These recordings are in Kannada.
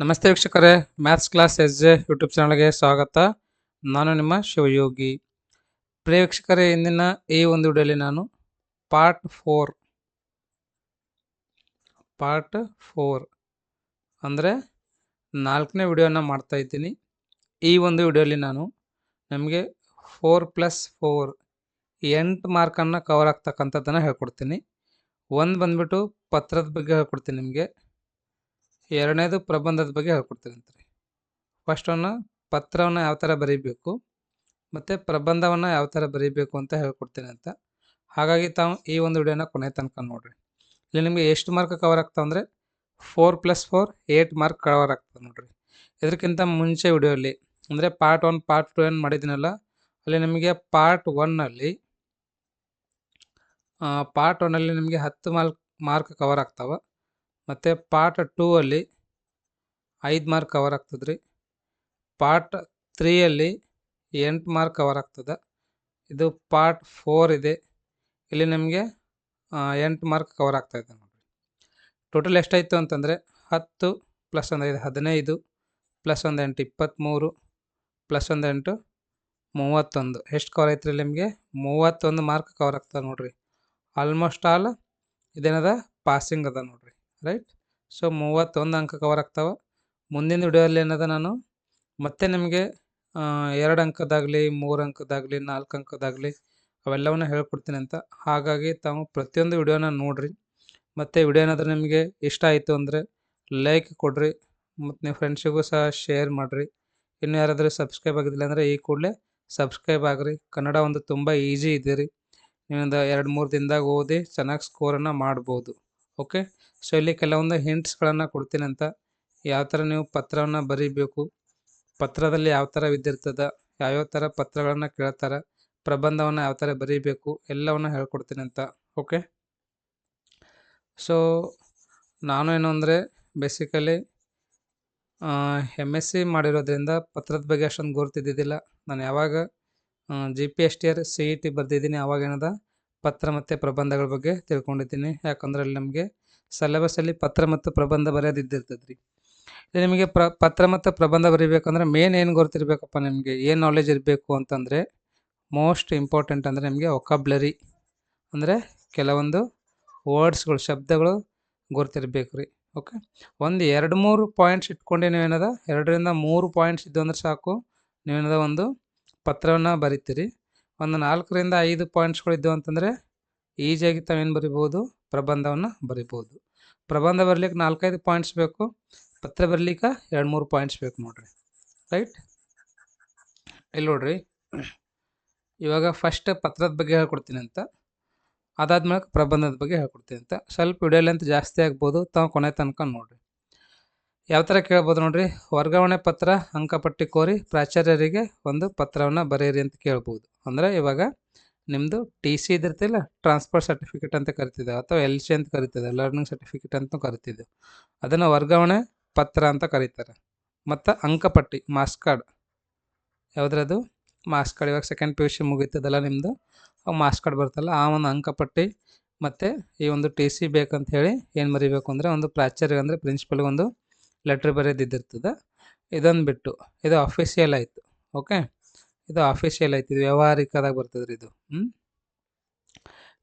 ನಮಸ್ತೆ ವೀಕ್ಷಕರೇ, ಮ್ಯಾಥ್ಸ್ ಕ್ಲಾಸ್ ಎಸ್.ಜೆ ಯೂಟ್ಯೂಬ್ ಚಾನಲ್ಗೆ ಸ್ವಾಗತ. ನಾನು ನಿಮ್ಮ ಶಿವಯೋಗಿ. ಪ್ರಿಯ ವೀಕ್ಷಕರೇ, ಇಂದಿನ ಈ ಒಂದು ವಿಡಿಯೋಲಿ ನಾನು ಪಾರ್ಟ್ 4 ಅಂದರೆ 4ನೇ ವಿಡಿಯೋನ ಮಾಡ್ತಾ ಇದ್ದೀನಿ. ಈ ಒಂದು ವಿಡಿಯೋಲಿ ನಾನು ನಮಗೆ 4+4 8 ಮಾರ್ಕನ್ನು ಕವರ್ ಆಗ್ತಕ್ಕಂಥದ್ದನ್ನು ಹೇಳ್ಕೊಡ್ತೀನಿ. ಒಂದು ಬಂದ್ಬಿಟ್ಟು ಪತ್ರದ ಬಗ್ಗೆ ಹೇಳ್ಕೊಡ್ತೀನಿ ನಿಮಗೆ. ಎರಡನೇದು ಪ್ರಬಂಧದ ಬಗ್ಗೆ ಹೇಳ್ಕೊಡ್ತೀನಿ ಅಂತಾರೆ. ಫಸ್ಟ್ ಪತ್ರವನ್ನು ಯಾವ ಥರ ಬರೀಬೇಕು ಮತ್ತು ಪ್ರಬಂಧವನ್ನು ಯಾವ ಥರ ಬರೀಬೇಕು ಅಂತ ಹೇಳ್ಕೊಡ್ತೀನಿ ಅಂತ. ಹಾಗಾಗಿ ತಾವು ಈ ಒಂದು ವಿಡಿಯೋನ ಕೊನೆ ತನಕ ನೋಡಿರಿ. ಇಲ್ಲಿ ನಿಮಗೆ ಎಷ್ಟು ಮಾರ್ಕ್ ಕವರ್ ಆಗ್ತಾವೆ ಅಂದರೆ 4+4 8 ಮಾರ್ಕ್ ಕವರ್ ಆಗ್ತದೆ ನೋಡಿರಿ. ಇದಕ್ಕಿಂತ ಮುಂಚೆ ವಿಡಿಯೋಲಿ ಅಂದರೆ ಪಾರ್ಟ್ 1 ಪಾರ್ಟ್ 2 ಏನು ಮಾಡಿದ್ದೀನಲ್ಲ, ಅಲ್ಲಿ ನಿಮಗೆ ಪಾರ್ಟ್ 1ನಲ್ಲಿ ನಿಮಗೆ 10 ಮಾರ್ಕ್ ಕವರ್ ಆಗ್ತಾವೆ. ಮತ್ತು ಪಾರ್ಟ್ 2ಅಲ್ಲಿ 5 ಮಾರ್ಕ್ ಕವರ್ ಆಗ್ತದೆ ರೀ. ಪಾರ್ಟ್ 3ಅಲ್ಲಿ 8 ಮಾರ್ಕ್ ಕವರ್ ಆಗ್ತದೆ. ಇದು ಪಾರ್ಟ್ 4 ಇದೆ, ಇಲ್ಲಿ ನಿಮಗೆ 8 ಮಾರ್ಕ್ ಕವರ್ ಆಗ್ತಾಯಿದೆ ನೋಡಿರಿ. ಟೋಟಲ್ ಎಷ್ಟಾಯಿತು ಅಂತಂದರೆ 10 + 1 5 15 + 1 8 23 + 1 8 31. ಎಷ್ಟು ಕವರ್ ಆಯ್ತು ರೀ ನಿಮಗೆ? 31 ಮಾರ್ಕ್ ಕವರ್ ಆಗ್ತದೆ ನೋಡಿರಿ. ಆಲ್ಮೋಸ್ಟ್ ಆಲ್ ಇದೇನದ ಪಾಸಿಂಗ್ ಅದ ನೋಡಿರಿ, ರೈಟ್. ಸೊ 31 ಅಂಕ ಕವರ್ ಆಗ್ತಾವೆ. ಮುಂದಿನ ವಿಡಿಯೋಲ್ಲಿ ಏನದ ನಾನು ಮತ್ತೆ ನಿಮಗೆ 2 ಅಂಕದಾಗಲಿ 3 ಅಂಕದಾಗಲಿ 4 ಅಂಕದಾಗಲಿ ಅವೆಲ್ಲವನ್ನು ಹೇಳ್ಕೊಡ್ತೀನಿ ಅಂತ. ಹಾಗಾಗಿ ತಾವು ಪ್ರತಿಯೊಂದು ವಿಡಿಯೋನ ನೋಡಿರಿ. ಮತ್ತು ವಿಡಿಯೋ ಏನಾದರೂ ನಿಮಗೆ ಇಷ್ಟ ಆಯಿತು ಅಂದರೆ ಲೈಕ್ ಕೊಡಿರಿ, ಮತ್ತು ನೀವು ಫ್ರೆಂಡ್ಸಿಗೂ ಸಹ ಶೇರ್ ಮಾಡಿರಿ. ಇನ್ನು ಯಾರಾದರೂ ಸಬ್ಸ್ಕ್ರೈಬ್ ಆಗಿದ್ದಿಲ್ಲ ಅಂದರೆ ಈ ಕೂಡಲೇ ಸಬ್ಸ್ಕ್ರೈಬ್ ಆಗಿರಿ. ಕನ್ನಡ ಒಂದು ತುಂಬ ಈಸಿ ಇದೆ ರೀ. ನೀವೊಂದು 2-3 ದಿನದಾಗ ಓದಿ ಚೆನ್ನಾಗಿ ಸ್ಕೋರನ್ನು ಮಾಡ್ಬೋದು. ಓಕೆ. ಸೊ ಇಲ್ಲಿ ಕೆಲವೊಂದು ಹಿಂಟ್ಸ್ಗಳನ್ನು ಕೊಡ್ತೀನಿ ಅಂತ. ಯಾವ ಥರ ನೀವು ಪತ್ರವನ್ನು ಬರೀಬೇಕು, ಪತ್ರದಲ್ಲಿ ಯಾವ ಥರ ವಿದ್ದಿರ್ತದೆ, ಯಾವ್ಯಾವ ಥರ ಪತ್ರಗಳನ್ನು ಕೇಳ್ತಾರೆ, ಪ್ರಬಂಧವನ್ನು ಯಾವ ಥರ ಬರೀಬೇಕು ಎಲ್ಲವನ್ನು ಹೇಳ್ಕೊಡ್ತೀನಿ ಅಂತ. ಓಕೆ. ಸೊ ನಾನು ಏನು ಅಂದರೆ ಬೇಸಿಕಲಿ MSc ಮಾಡಿರೋದ್ರಿಂದ ಪತ್ರದ ಬಗ್ಗೆ ಅಷ್ಟೊಂದು ಗುರುತಿದ್ದಿದ್ದಿಲ್ಲ. ನಾನು ಯಾವಾಗ GPSTR CET ಬರೆದಿದ್ದೀನಿ ಆವಾಗ ಏನದ ಪತ್ರ ಮತ್ತು ಪ್ರಬಂಧಗಳ ಬಗ್ಗೆ ತಿಳ್ಕೊಂಡಿದ್ದೀನಿ. ಯಾಕಂದ್ರೆ ಅಲ್ಲಿ ನಮಗೆ ಸಿಲೆಬಸ್ಸಲ್ಲಿ ಪತ್ರ ಮತ್ತು ಪ್ರಬಂಧ ಬರೆಯೋದಿದ್ದಿರ್ತದೆ ರೀ. ಇದು ನಿಮಗೆ ಪತ್ರ ಮತ್ತು ಪ್ರಬಂಧ ಬರೀಬೇಕಂದ್ರೆ ಮೇನ್ ಏನು ಗೊತ್ತಿರಬೇಕಪ್ಪ, ನಿಮಗೆ ಏನು ನಾಲೆಜ್ ಇರಬೇಕು ಅಂತಂದರೆ ಮೋಸ್ಟ್ ಇಂಪಾರ್ಟೆಂಟ್ ಅಂದರೆ ನಿಮಗೆ ವೊಕಾಬ್ಲರಿ ಅಂದರೆ ಕೆಲವೊಂದು ವರ್ಡ್ಸ್ಗಳು ಶಬ್ದಗಳು ಗೊತ್ತಿರಬೇಕು ರೀ. ಓಕೆ. ಒಂದು 2-3 ಪಾಯಿಂಟ್ಸ್ ಇಟ್ಕೊಂಡು ನೀವೇನದ 2ರಿಂದ 3 ಪಾಯಿಂಟ್ಸ್ ಇದ್ದು ಅಂದ್ರೆ ಸಾಕು, ನೀವೇನದ ಒಂದು ಪತ್ರವನ್ನು ಬರಿತೀರಿ. ಒಂದು 4ರಿಂದ 5 ಪಾಯಿಂಟ್ಸ್ಗಳು ಇದ್ದವು ಅಂತಂದರೆ ಈಸಿಯಾಗಿ ತಾವೇನು ಬರಿಬೋದು, ಪ್ರಬಂಧವನ್ನು ಬರಿಬೋದು. ಪ್ರಬಂಧ ಬರಲಿಕ್ಕೆ 4-5 ಪಾಯಿಂಟ್ಸ್ ಬೇಕು, ಪತ್ರ ಬರಲಿಕ್ಕೆ 2-3 ಪಾಯಿಂಟ್ಸ್ ಬೇಕು ನೋಡಿರಿ, ರೈಟ್. ಇಲ್ಲಿ ನೋಡಿರಿ, ಇವಾಗ ಫಸ್ಟ್ ಪತ್ರದ ಬಗ್ಗೆ ಹೇಳ್ಕೊಡ್ತೀನಿ ಅಂತ, ಅದಾದ್ಮೇಲೆ ಪ್ರಬಂಧದ ಬಗ್ಗೆ ಹೇಳ್ಕೊಡ್ತೀನಿ ಅಂತ. ಸ್ವಲ್ಪ ವಿಡಿಯೋ ಲೆಂತ್ ಜಾಸ್ತಿ ಆಗ್ಬೋದು, ತಾವು ಕೊನೆ ತನಕ ನೋಡಿರಿ. ಯಾವ ಥರ ಕೇಳ್ಬೋದು ನೋಡಿರಿ. ವರ್ಗಾವಣೆ ಪತ್ರ ಅಂಕಪಟ್ಟಿ ಕೋರಿ ಪ್ರಾಚಾರ್ಯರಿಗೆ ಒಂದು ಪತ್ರವನ್ನು ಬರೆಯಿರಿ ಅಂತ ಕೇಳ್ಬೋದು. ಅಂದರೆ ಇವಾಗ ನಿಮ್ಮದು TC ಇದಿರ್ತಿಲ್ಲ, ಟ್ರಾನ್ಸ್ಫರ್ ಸರ್ಟಿಫಿಕೇಟ್ ಅಂತ ಕರಿತಿದ್ದೆ, ಅಥವಾ LC ಅಂತ ಕರಿತಿದ್ದೆ, ಲರ್ನಿಂಗ್ ಸರ್ಟಿಫಿಕೇಟ್ ಅಂತ ಕರಿತಿದ್ದೆ. ಅದನ್ನು ವರ್ಗಾವಣೆ ಪತ್ರ ಅಂತ ಕರೀತಾರೆ. ಮತ್ತು ಅಂಕಪಟ್ಟಿ ಮಾರ್ಕ್ಸ್ ಕಾರ್ಡ್, ಯಾವುದ್ರದು ಮಾರ್ಕ್ಸ್ ಕಾರ್ಡ್, ಇವಾಗ ಸೆಕೆಂಡ್ PUC ಮುಗೀತದಲ್ಲ ನಿಮ್ಮದು, ಮಾರ್ಕ್ಸ್ ಕಾರ್ಡ್ ಬರ್ತಲ್ಲ, ಆ ಒಂದು ಅಂಕಪಟ್ಟಿ ಮತ್ತು ಈ ಒಂದು TC ಬೇಕಂತ ಹೇಳಿ ಏನು ಬರೀಬೇಕು ಅಂದರೆ ಒಂದು ಪ್ರಾಚಾರ್ಯ ಅಂದರೆ ಪ್ರಿನ್ಸಿಪಲ್ಗೆ ಒಂದು ಲೆಟ್ರ್ ಬರೆಯೋದಿದ್ದಿರ್ತದೆ. ಇದೊಂದು ಬಿಟ್ಟು ಇದು ಅಫಿಷಿಯಲ್ ಆಯಿತು. ಓಕೆ. ಇದು ಅಫಿಷಿಯಲ್ ಆಯ್ತು, ಇದು ವ್ಯಾವಹಾರಿಕದಾಗ ಬರ್ತದೆ ರೀ. ಇದು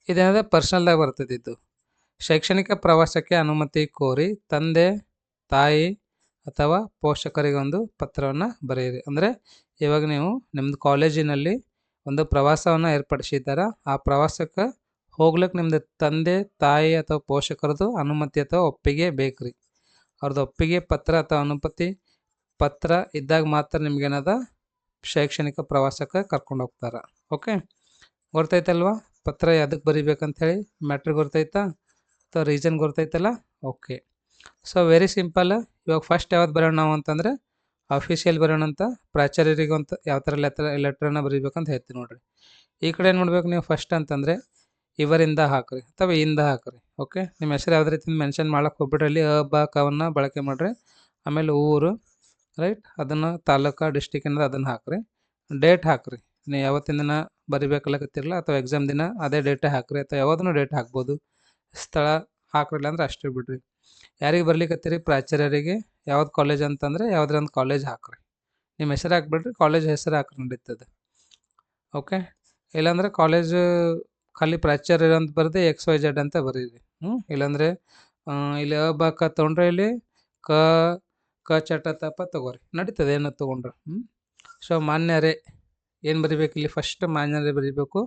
ಇದೇನಾದ್ರೆ ಪರ್ಸ್ನಲ್ದಾಗ ಬರ್ತದೆ. ಇದು ಶೈಕ್ಷಣಿಕ ಪ್ರವಾಸಕ್ಕೆ ಅನುಮತಿ ಕೋರಿ ತಂದೆ ತಾಯಿ ಅಥವಾ ಪೋಷಕರಿಗೆ ಒಂದು ಪತ್ರವನ್ನು ಬರೆಯಿರಿ. ಅಂದರೆ ಇವಾಗ ನೀವು ನಿಮ್ಮದು ಕಾಲೇಜಿನಲ್ಲಿ ಒಂದು ಪ್ರವಾಸವನ್ನು ಏರ್ಪಡಿಸಿದ್ದಾರೆ, ಆ ಪ್ರವಾಸಕ್ಕೆ ಹೋಗ್ಲಿಕ್ಕೆ ನಿಮ್ಮದು ತಂದೆ ತಾಯಿ ಅಥವಾ ಪೋಷಕರದು ಅನುಮತಿ ಅಥವಾ ಒಪ್ಪಿಗೆ ಬೇಕು ರೀ. ಅವ್ರದ್ದು ಒಪ್ಪಿಗೆ ಪತ್ರ ಅಥವಾ ಅನುಮತಿ ಪತ್ರ ಇದ್ದಾಗ ಮಾತ್ರ ನಿಮ್ಗೇನದ ಶೈಕ್ಷಣಿಕ ಪ್ರವಾಸಕ್ಕೆ ಕರ್ಕೊಂಡು ಹೋಗ್ತಾರೆ. ಓಕೆ. ಗೊತ್ತೈತಲ್ವ ಪತ್ರ ಅದಕ್ಕೆ ಬರಿಬೇಕಂತ ಹೇಳಿ, ಮ್ಯಾಟ್ರ್ ಗೊತ್ತೈತಾ ಅಥವಾ ರೀಸನ್ ಗೊತ್ತೈತಲ್ಲ. ಓಕೆ. So very simple. ಇವಾಗ ಫಸ್ಟ್ ಯಾವ್ದು ಬರೋಣ ನಾವು ಅಂತಂದರೆ ಅಫಿಷಿಯಲ್ ಬರೋಣ ಅಂತ. ಪ್ರಾಚಾರ್ಯರಿಗೆ ಅಂತ ಯಾವ ಥರ ಲೆಟ್ರನ್ನು ಬರೀಬೇಕಂತ ಹೇಳ್ತೀವಿ ನೋಡಿರಿ. ಈ ಕಡೆ ಏನು ಮಾಡಬೇಕು ನೀವು ಫಸ್ಟ್ ಅಂತಂದರೆ ಇವರಿಂದ ಹಾಕ್ರಿ ಅಥವಾ ಇಂದ ಹಾಕ್ರಿ. ಓಕೆ. ನಿಮ್ಮ ಹೆಸರು ಯಾವುದೇ ರೀತಿ ಮೆನ್ಷನ್ ಮಾಡೋಕ್ಕೆ ಹೋಗ್ಬಿಡ್ರಿ. ಅಲ್ಲಿ ಬ ಕವನ್ನು ಬಳಕೆ ಮಾಡಿರಿ. ಆಮೇಲೆ ಊರು, ರೈಟ್, ಅದನ್ನು ತಾಲೂಕು ಡಿಸ್ಟಿಕ್ ಏನಾದ್ರು ಅದನ್ನು ಹಾಕ್ರಿ. ಡೇಟ್ ಹಾಕ್ರಿ, ನೀವು ಯಾವತ್ತಿನ ದಿನ ಬರಿಬೇಕಲ್ಲಕತ್ತಿರಲ್ಲ ಅಥವಾ ಎಕ್ಸಾಮ್ ದಿನ ಅದೇ ಡೇಟೇ ಹಾಕ್ರಿ, ಅಥವಾ ಯಾವುದನ್ನು ಡೇಟ್ ಹಾಕ್ಬೋದು. ಸ್ಥಳ ಹಾಕ್ರಿಲ್ಲ ಅಂದ್ರೆ ಅಷ್ಟೇ ಬಿಡ್ರಿ. ಯಾರಿಗೆ ಬರ್ಲಿಕ್ಕತ್ತೀರಿ? ಪ್ರಾಚಾರ್ಯರಿಗೆ. ಯಾವ್ದು ಕಾಲೇಜ್ ಅಂತಂದರೆ ಯಾವುದೇ ಒಂದು ಕಾಲೇಜ್ ಹಾಕ್ರಿ. ನಿಮ್ಮ ಹೆಸರು ಹಾಕ್ಬಿಡ್ರಿ, ಕಾಲೇಜ್ ಹೆಸರು ಹಾಕ್ರಿ ನಡೀತದೆ. ಓಕೆ, ಇಲ್ಲಾಂದರೆ ಕಾಲೇಜು ಖಾಲಿ ಪ್ರಾಚಾರ್ಯ ಅಂತ ಬರೆದು XYZ ಅಂತ ಬರೀರಿ. ಇಲ್ಲಾಂದರೆ ಇಲ್ಲಿ ಅ ಬ ಕ ತೊಗೊಂಡ್ರೆ ಇಲ್ಲಿ ಕ ಕ ಚಟ ತಪ ತೊಗೋರಿ, ನಡೀತದೆ ಏನೋ ತೊಗೊಂಡ್ರೆ. ಸೊ ಮಾನ್ಯರೇ ಏನು ಬರಿಬೇಕು ಇಲ್ಲಿ, ಫಸ್ಟ್ ಮಾನ್ಯರೇ ಬರೀಬೇಕು,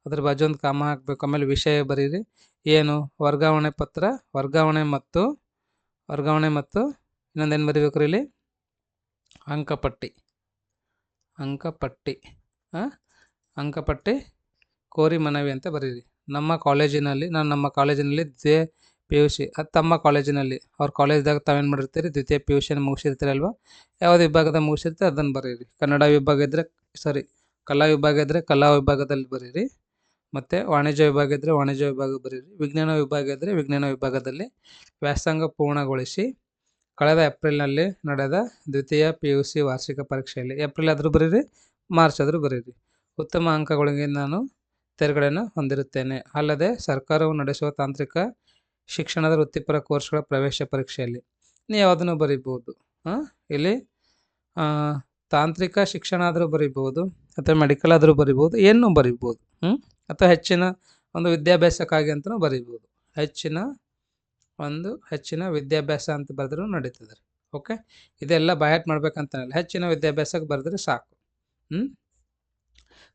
ಅದ್ರ ಬಾಜು ಒಂದು ಕಾಮ ಹಾಕಬೇಕು. ಆಮೇಲೆ ವಿಷಯ ಬರೀರಿ. ಏನು ವರ್ಗಾವಣೆ ಪತ್ರ, ವರ್ಗಾವಣೆ ಮತ್ತು ಇನ್ನೊಂದೇನು ಬರೀಬೇಕು ಇಲ್ಲಿ, ಅಂಕಪಟ್ಟಿ ಅಂಕಪಟ್ಟಿ ಕೋರಿ ಮನವಿ ಅಂತ ಬರೀರಿ. ನಮ್ಮ ಕಾಲೇಜಿನಲ್ಲಿ ದ್ವಿತೀಯ PUC, ಅದು ತಮ್ಮ ಕಾಲೇಜಿನಲ್ಲಿ ಅವ್ರ ಕಾಲೇಜ್ದಾಗ ತಾವೇನು ಮಾಡಿರ್ತೀರಿ, ದ್ವಿತೀಯ PUC ಮುಗಿಸಿರ್ತೀರಲ್ವ, ಯಾವುದೇ ವಿಭಾಗದ ಮುಗಿಸಿರ್ತೀರಿ ಅದನ್ನು ಬರೀರಿ. ಕನ್ನಡ ವಿಭಾಗ ಇದ್ದರೆ ಕಲಾ ವಿಭಾಗ ಇದ್ದರೆ ಕಲಾ ವಿಭಾಗದಲ್ಲಿ ಬರೀರಿ. ಮತ್ತು ವಾಣಿಜ್ಯ ವಿಭಾಗ ಇದ್ದರೆ ವಾಣಿಜ್ಯ ವಿಭಾಗ ಬರೀರಿ. ವಿಜ್ಞಾನ ವಿಭಾಗ ಇದ್ದರೆ ವಿಜ್ಞಾನ ವಿಭಾಗದಲ್ಲಿ ವ್ಯಾಸಂಗ ಪೂರ್ಣಗೊಳಿಸಿ ಕಳೆದ ಏಪ್ರಿಲ್ನಲ್ಲಿ ನಡೆದ ದ್ವಿತೀಯ PUC ವಾರ್ಷಿಕ ಪರೀಕ್ಷೆಯಲ್ಲಿ, ಏಪ್ರಿಲ್ ಆದರೂ ಬರೀರಿ, ಮಾರ್ಚ್ ಆದರೂ ಬರೀರಿ, ಉತ್ತಮ ಅಂಕಗಳಿಗೆ ನಾನು ತೇರ್ಗಡೆಯನ್ನು ಹೊಂದಿರುತ್ತೇನೆ. ಅಲ್ಲದೆ ಸರ್ಕಾರವು ನಡೆಸುವ ತಾಂತ್ರಿಕ ಶಿಕ್ಷಣದ ವೃತ್ತಿಪರ ಕೋರ್ಸ್ಗಳ ಪ್ರವೇಶ ಪರೀಕ್ಷೆಯಲ್ಲಿ ನೀವು ಯಾವುದನ್ನು ಬರೀಬೋದು. ಇಲ್ಲಿ ತಾಂತ್ರಿಕ ಶಿಕ್ಷಣ ಆದರೂ ಬರೀಬೋದು, ಅಥವಾ ಮೆಡಿಕಲ್ ಆದರೂ ಬರೀಬೋದು, ಏನೂ ಬರೀಬೋದು. ಅಥವಾ ಹೆಚ್ಚಿನ ಒಂದು ವಿದ್ಯಾಭ್ಯಾಸಕ್ಕಾಗಿ ಅಂತಲೂ ಬರೀಬೋದು. ಹೆಚ್ಚಿನ ವಿದ್ಯಾಭ್ಯಾಸ ಅಂತ ಬರೆದ್ರೂ ನಡೀತದೆ. ಓಕೆ, ಇದೆಲ್ಲ ಬಯಾಟ್ ಮಾಡ್ಬೇಕಂತಲ್ಲ, ಹೆಚ್ಚಿನ ವಿದ್ಯಾಭ್ಯಾಸಕ್ಕೆ ಬರೆದ್ರೆ ಸಾಕು.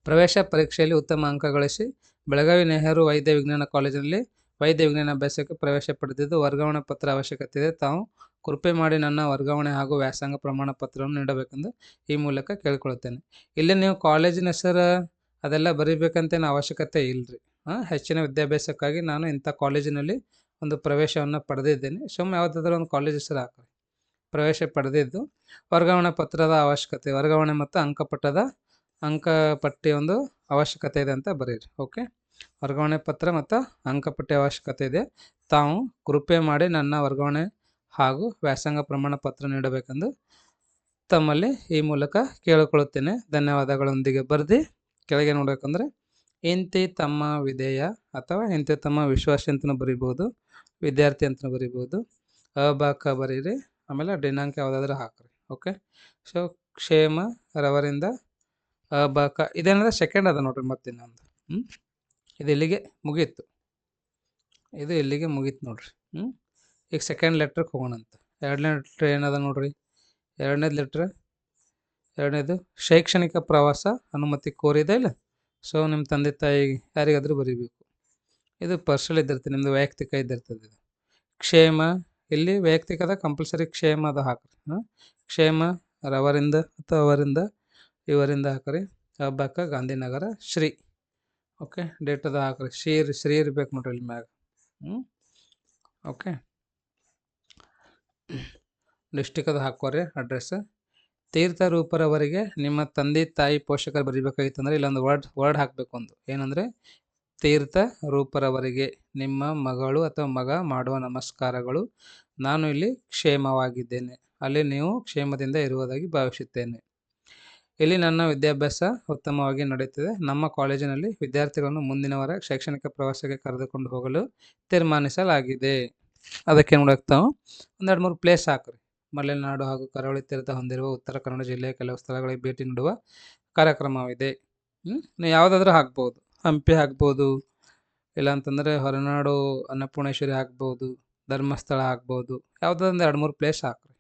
ಪ್ರವೇಶ ಪರೀಕ್ಷೆಯಲ್ಲಿ ಉತ್ತಮ ಅಂಕ ಗಳಿಸಿ ಬೆಳಗಾವಿ ನೆಹರು ವೈದ್ಯ ವಿಜ್ಞಾನ ಕಾಲೇಜಿನಲ್ಲಿ ವೈದ್ಯ ವಿಜ್ಞಾನ ಅಭ್ಯಾಸಕ್ಕೆ ಪ್ರವೇಶ ಪಡೆದಿದ್ದು ವರ್ಗಾವಣೆ ಪತ್ರ ಅವಶ್ಯಕತೆ ಇದೆ. ತಾವು ಕೃಪೆ ಮಾಡಿ ನನ್ನ ವರ್ಗಾವಣೆ ಹಾಗೂ ವ್ಯಾಸಂಗ ಪ್ರಮಾಣ ಪತ್ರವನ್ನು ನೀಡಬೇಕೆಂದು ಈ ಮೂಲಕ ಕೇಳಿಕೊಳ್ಳುತ್ತೇನೆ. ಇಲ್ಲಿ ನೀವು ಕಾಲೇಜಿನ ಹೆಸರು ಅದೆಲ್ಲ ಬರೀಬೇಕಂತೇನು ಅವಶ್ಯಕತೆ ಇಲ್ಲರಿ. ಹೆಚ್ಚಿನ ವಿದ್ಯಾಭ್ಯಾಸಕ್ಕಾಗಿ ನಾನು ಇಂಥ ಕಾಲೇಜಿನಲ್ಲಿ ಒಂದು ಪ್ರವೇಶವನ್ನು ಪಡೆದಿದ್ದೇನೆ, ಸುಮ್ಮನೆ ಯಾವುದಾದ್ರೂ ಒಂದು ಕಾಲೇಜ್ ಹೆಸರು ಹಾಕಿರಿ. ಪ್ರವೇಶ ಪಡೆದಿದ್ದು ವರ್ಗಾವಣೆ ಪತ್ರದ ಅವಶ್ಯಕತೆ, ವರ್ಗಾವಣೆ ಮತ್ತು ಅಂಕಪಟ್ಟಿ ಒಂದು ಅವಶ್ಯಕತೆ ಇದೆ ಅಂತ ಬರೀರಿ. ಓಕೆ, ವರ್ಗಾವಣೆ ಪತ್ರ ಮತ್ತು ಅಂಕಪಟ್ಟಿ ಅವಶ್ಯಕತೆ ಇದೆ. ತಾವು ಕೃಪೆ ಮಾಡಿ ನನ್ನ ವರ್ಗಾವಣೆ ಹಾಗೂ ವ್ಯಾಸಂಗ ಪ್ರಮಾಣ ಪತ್ರ ನೀಡಬೇಕೆಂದು ತಮ್ಮಲ್ಲಿ ಈ ಮೂಲಕ ಕೇಳಿಕೊಳ್ಳುತ್ತೇನೆ. ಧನ್ಯವಾದಗಳೊಂದಿಗೆ ಬರೆದು ಕೆಳಗೆ ನೋಡಬೇಕಂದ್ರೆ ಇಂತಿ ತಮ್ಮ ವಿಧೇಯ ಅಥವಾ ಇಂತಿ ತಮ್ಮ ವಿಶ್ವಾಸಿ ಅಂತಲೂ ಬರಿಬೋದು, ವಿದ್ಯಾರ್ಥಿ ಅಂತಲೂ ಬರಿಬೋದು. ಅ ಬ ಕ ಬರೀರಿ, ಆಮೇಲೆ ದಿನಾಂಕ ಯಾವುದಾದ್ರೂ ಹಾಕ್ರಿ. ಓಕೆ, ಸೊ ಕ್ಷೇಮ ರವರಿಂದ ಅ ಬ ಕ ಇದೇನಂದ್ರೆ ಸೆಕೆಂಡ್ ಅದ ನೋಡ್ರಿ. ಮತ್ತೆ ಇನ್ನೊಂದು ಇದು ಇಲ್ಲಿಗೆ ಮುಗೀತು, ನೋಡ್ರಿ. ಈಗ ಸೆಕೆಂಡ್ ಲೆಟ್ರಿಗೆ ಹೋಗೋಣಂತ. ಎರಡನೇ ಲೆಟ್ರ್ ಏನದ ನೋಡ್ರಿ. ಎರಡನೇದು ಶೈಕ್ಷಣಿಕ ಪ್ರವಾಸ ಅನುಮತಿ ಕೋರಿದೆ ಇಲ್ಲ. ಸೊ ನಿಮ್ಮ ತಂದೆ ತಾಯಿ ಯಾರಿಗಾದರೂ ಬರೀಬೇಕು. ಇದು ಪರ್ಸನಲ್ ಇದ್ದಿರ್ತದೆ, ನಿಮ್ಮದು ವೈಯಕ್ತಿಕ ಇದ್ದಿರ್ತದೆ. ಇದು ಕ್ಷೇಮ, ಇಲ್ಲಿ ವೈಯಕ್ತಿಕದ ಕಂಪಲ್ಸರಿ ಕ್ಷೇಮ ಅದು ಹಾಕ್ರಿ. ಕ್ಷೇಮ ರವರಿಂದ ಅಥವಾ ಅವರಿಂದ ಇವರಿಂದ ಹಾಕ್ರಿ. ಹಬ್ಬಕ್ಕ ಗಾಂಧಿನಗರ ಶ್ರೀ. ಓಕೆ, ಡೇಟ್ ಅದು ಹಾಕ್ರಿ. ಶ್ರೀ ಇರ್ಬೇಕು ನೋಡ್ರಿ ಇಲ್ಲಿ ಮ್ಯಾಗ. ಓಕೆ, ಡಿಸ್ಟಿಕ್ ಅದು ಹಾಕೋರಿ. ಅಡ್ರೆಸ್ ತೀರ್ಥ ರೂಪರವರಿಗೆ ನಿಮ್ಮ ತಂದೆ ತಾಯಿ ಪೋಷಕರು ಬರೀಬೇಕಾಗಿತ್ತಂದ್ರೆ ಇಲ್ಲೊಂದು ವರ್ಡ್ ಹಾಕಬೇಕು. ಒಂದು ಏನಂದರೆ ತೀರ್ಥ ರೂಪರವರಿಗೆ ನಿಮ್ಮ ಮಗಳು ಅಥವಾ ಮಗ ಮಾಡುವ ನಮಸ್ಕಾರಗಳು. ನಾನು ಇಲ್ಲಿ ಕ್ಷೇಮವಾಗಿದ್ದೇನೆ, ಅಲ್ಲಿ ನೀವು ಕ್ಷೇಮದಿಂದ ಇರುವುದಾಗಿ ಭಾವಿಸುತ್ತೇನೆ. ಇಲ್ಲಿ ನನ್ನ ವಿದ್ಯಾಭ್ಯಾಸ ಉತ್ತಮವಾಗಿ ನಡೆಯುತ್ತಿದೆ. ನಮ್ಮ ಕಾಲೇಜಿನಲ್ಲಿ ವಿದ್ಯಾರ್ಥಿಗಳನ್ನು ಮುಂದಿನ ವಾರ ಶೈಕ್ಷಣಿಕ ಪ್ರವಾಸಕ್ಕೆ ಕರೆದುಕೊಂಡು ಹೋಗಲು ತೀರ್ಮಾನಿಸಲಾಗಿದೆ. ಅದಕ್ಕೆ ನೋಡಕ್ತಾವು ಒಂದು 2-3 ಪ್ಲೇಸ್ ಹಾಕ್ರಿ. ಮಲೆನಾಡು ಹಾಗೂ ಕರಾವಳಿ ತೀರದ ಹೊಂದಿರುವ ಉತ್ತರ ಕನ್ನಡ ಜಿಲ್ಲೆಯ ಕೆಲವು ಸ್ಥಳಗಳಿಗೆ ಭೇಟಿ ನೀಡುವ ಕಾರ್ಯಕ್ರಮವಿದೆ. ನೀವು ಯಾವುದಾದ್ರೂ ಹಾಕ್ಬೋದು. ಹಂಪಿ ಹಾಕ್ಬೋದು, ಇಲ್ಲಾಂತಂದರೆ ಹೊರನಾಡು ಅನ್ನಪೂರ್ಣೇಶ್ವರಿ ಹಾಕ್ಬೋದು, ಧರ್ಮಸ್ಥಳ ಹಾಕ್ಬೋದು. ಯಾವುದಾದ್ರು 2-3 ಪ್ಲೇಸ್ ಹಾಕ್ರಿ.